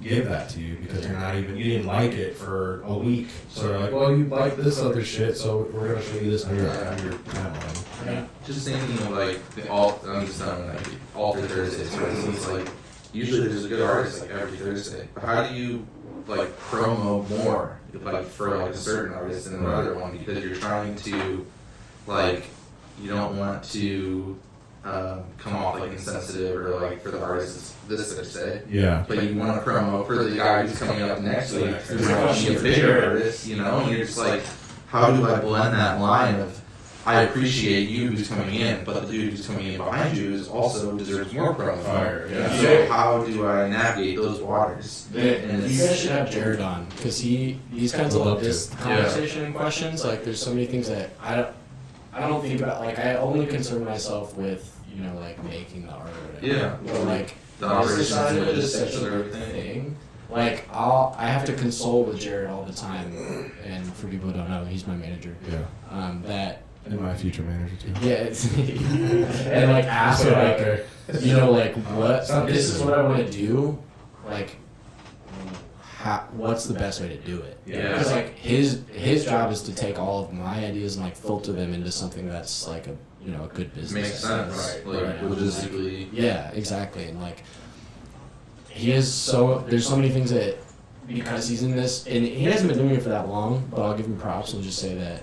give that to you because you didn't like it for a week. So they're like, well, you like this other shit, so we're going to show you this on your timeline. Yeah. Just thinking of like I'm just on like Alter Thursdays, for instance. Like usually there's a good artist like every Thursday. But how do you like promo more like for like a certain artist than another one because you're trying to like you don't want to come off like insensitive or like for the artist this Thursday. Yeah. But you want to promo for the guy who's coming up next week, who's going to be a bigger artist, and you're just like, how do I blend that line of, I appreciate you who's coming in, but the dude who's coming in behind you is also deserves more promo. Fire, yeah. So how do I navigate those waters? And You guys should have Jared on because these kinds I'd of love this to. conversation and questions. Like, there's so many things that I don't think about. Like, I only concern myself with like making the art or whatever. Yeah. But like The this operations side and of it is such a logistics big and everything. thing. Like I have to consult with Jared all the time, and for people who don't know, he's my manager. Yeah. That And my future manager, too. yeah, it's, and like ask her like like what this is what I want to do, like what's the best way to do it? Yeah. Because like his job is to take all of my ideas and like filter them into something that's like a a good business. Makes sense. Like Right. logistically. Yeah, exactly. And like there's so many things that because he's in this and he hasn't been doing it for that long, but I'll give him props and just say that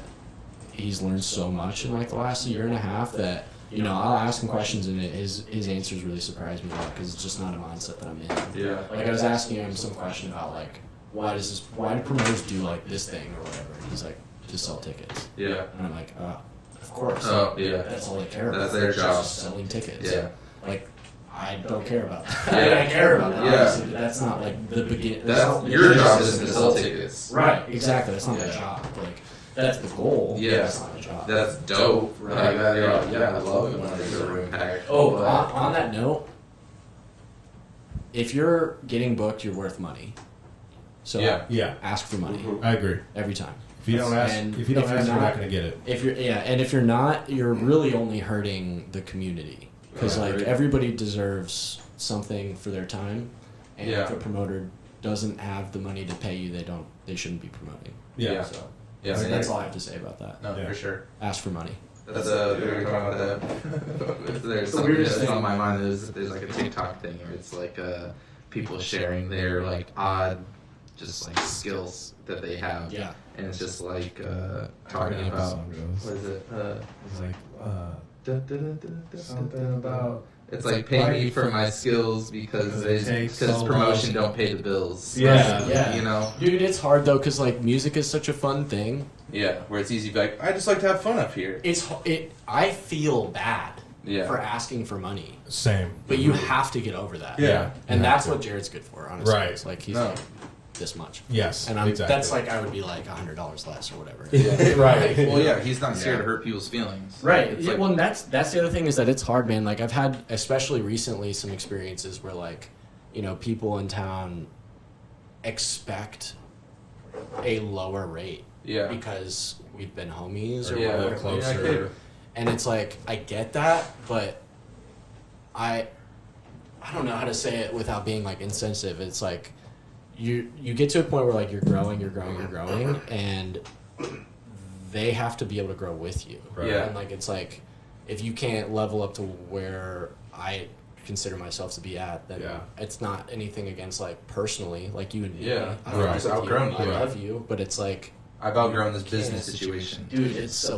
he's learned so much in like the last year and a half that I'll ask him questions and his answers really surprise me because it's just not a mindset that I'm in. Yeah. Like I was asking him some question about like why do promoters do like this thing or whatever? And he's like, to sell tickets. Yeah. And I'm like, of course. Oh, yeah. That's all they care about. That's their It's job. just selling tickets. Yeah. Like I don't care about that. Yeah. I care about that. Yeah. Obviously, but that's not like the beginning. That's your job isn't to sell tickets. Right. Exactly. That's not Yeah. the job. Like that's the goal. Yeah. But that's not the job. That's dope. Right. Like that, yeah, I love it when there's a room packed. Oh, But- on that note, if you're getting booked, you're worth money. So Yeah. ask for money I agree. every time. If you don't ask, And if you don't if you're ask, you're not- not going to get it. And if you're not, you're really only hurting the community because Yeah, like right. everybody deserves something for their time, and Yeah. if a promoter doesn't have the money to pay you, they shouldn't be promoting. Yeah. So Yeah, that's all I have to say about that. No, Yeah. for sure. Ask for money. That's we were talking about that. If there's something weirdest that's thing. on my mind is there's like a TikTok thing where it's like people sharing their like odd, just like skills that they have. Yeah. And it's just like I talking forget how the about song goes. what is it? It's like something Something about It's like pay me for my skills because so promotion don't pay the bills. Yeah. You know? Dude, it's hard though, because like music is such a fun thing. Yeah, where it's easy to be like, I just like to have fun up here. I feel bad Yeah. for asking for money, Same. but you have to get over that. Yeah. And You that's have what Jared's good for, honestly. Right. It's like he's No. like this much. Yes. And exactly. that's like I would be like $100 less or whatever. Yeah. Right. Well, yeah, he's not scared to hurt people's feelings. Right. It's Yeah, like, well, and that's the other thing is that it's hard, man. Like I've had, especially recently, some experiences where like, you know, people in town expect a lower rate. Yeah. Because we've been homies or Yeah, whatever. closer. And it's like I get that, but I don't know how to say it without being like insensitive. It's like you get to a point where like you're growing, and they have to be able to grow with you. Right. Yeah. And like it's like if you can't level up to where I consider myself to be at, then Yeah. it's not anything against like personally, like you and me. Yeah. I Right. love Just you. outgrown you. I Right. love you, but it's like I've outgrown this can't- business situation. Dude, it's a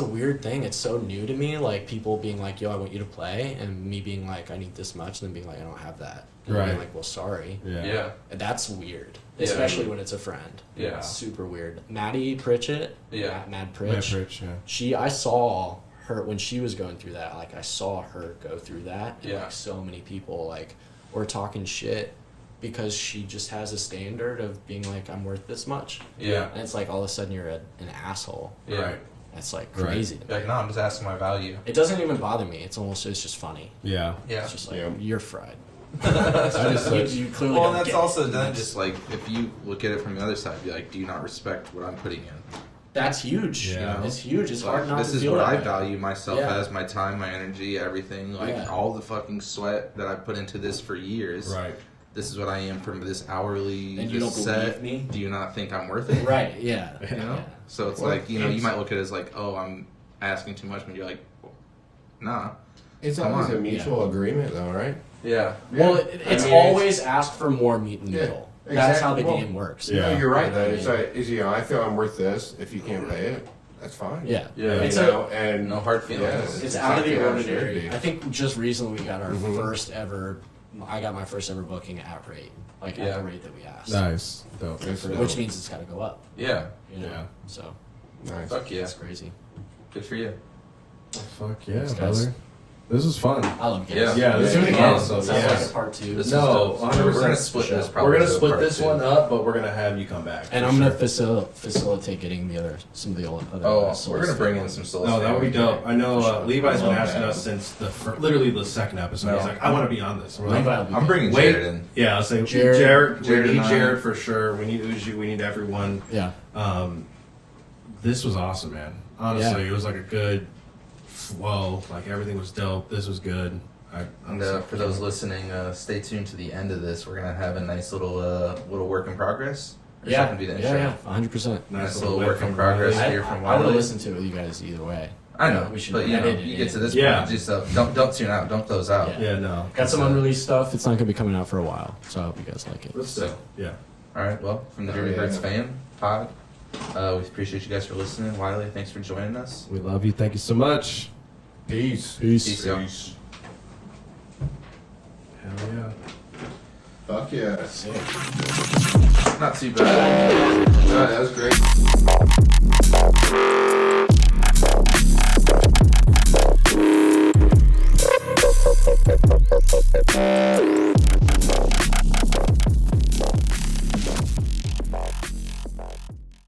weird thing. It's so new to me. Like people being like, "Yo, I want you to play," and me being like, "I need this much," and then being like, "I don't have that." And Right. being like, "Well, sorry." Yeah. Yeah. And that's weird, Yeah. especially when it's a friend. Yeah. It's super weird. Maddie Pritchett. Yeah. Mad Matt Pritch. Pritch, yeah. I saw her when she was going through that. Like I saw her go through that. And Yeah. like so many people like were talking shit because she just has a standard of being like, I'm worth this much. Yeah. And it's like all of a sudden you're an asshole. Yeah. Right. That's like Right. crazy. to me. Like, no, I'm just asking my value. It doesn't even bother me. It's just funny. Yeah. Yeah. It's just like Yeah. you're fried. I just You clearly well, don't that's get also it. then just like if you look at it from the other side, be like, do you not respect what I'm putting in? That's huge. Yeah. It's huge. It's hard Like, not this to is feel what that I way. value myself Yeah. as, my time, my energy, everything. Like Yeah. all the fucking sweat that I put into this for years. Right. This is what I am from this hourly And you don't set. believe me? Do you not think I'm worth it? Right. Yeah. You know? Yeah. So it's Well, like, you know, you it's- might look at it as like, oh, I'm asking too much, but you're like, nah. It's Come always on. a mutual agreement, though, right? Yeah. Well, I it's mean, always ask for more meat in the Yeah, middle. That's how the exactly. game works. Yeah. No, you're right. Then I it's mean- like, you know, I feel I'm worth this. If you can't pay it, that's fine. Yeah. Yeah. It's you a, know, and No hard feelings. it's out of the exactly how it should ordinary. be. I think just recently we got our Mhm. first ever. I got my first ever booking at rate, like at Yeah. the rate that we asked. Nice. Dope. It's Which dope. means it's got to go up. Yeah. You know? Yeah. So Nice. Fuck yeah. it's crazy. Good for you. Fuck yeah, Thanks, guys. brother. This was fun. I love Yeah. games. Yeah, Let's do it this again. is awesome. Sounds Yeah. like a part two. This is No, dope. 100%. We're gonna split this. Probably We're gonna as a split part this two. one up, but we're gonna have you come back. And for I'm gonna sure. facilitate getting some of the other. Oh, solos we're gonna bring in ones. some solos. No, that would be dope. I know For sure. Levi's been Love asking that. us since literally the second episode. He's No. like, I want to be on this. And we're like, Levi will be I'm good. bringing Wait. Jared in. yeah, I'll say Jared- Jared. Jared We need and I. Jared for sure. We need Uji. We need everyone. Yeah. This was awesome, man. Honestly, Yeah. it was like a good flow. Like everything was dope. This was good. And for those listening, stay tuned to the end of this. We're gonna have a nice little work in progress. Or is that gonna be the intro? Yeah, 100%. Nice little work in progress Riley. here from I would Wiley. listen to it with you guys either way. I know, We should but you know, edit it you get to in. this Yeah. point, just don't tune out, don't close out. Yeah. Yeah, no. Got some unreleased stuff. It's not gonna be coming out for a while, so I hope you guys like it. Let's So, Yeah. all right, well, from the Dirty yeah. Birds fan pod, we appreciate you guys for listening. Wiley, thanks for joining us. We love you. Thank you so much. Peace. Peace, y'all. Hell yeah. Fuck yeah. Not too bad. No, that was great.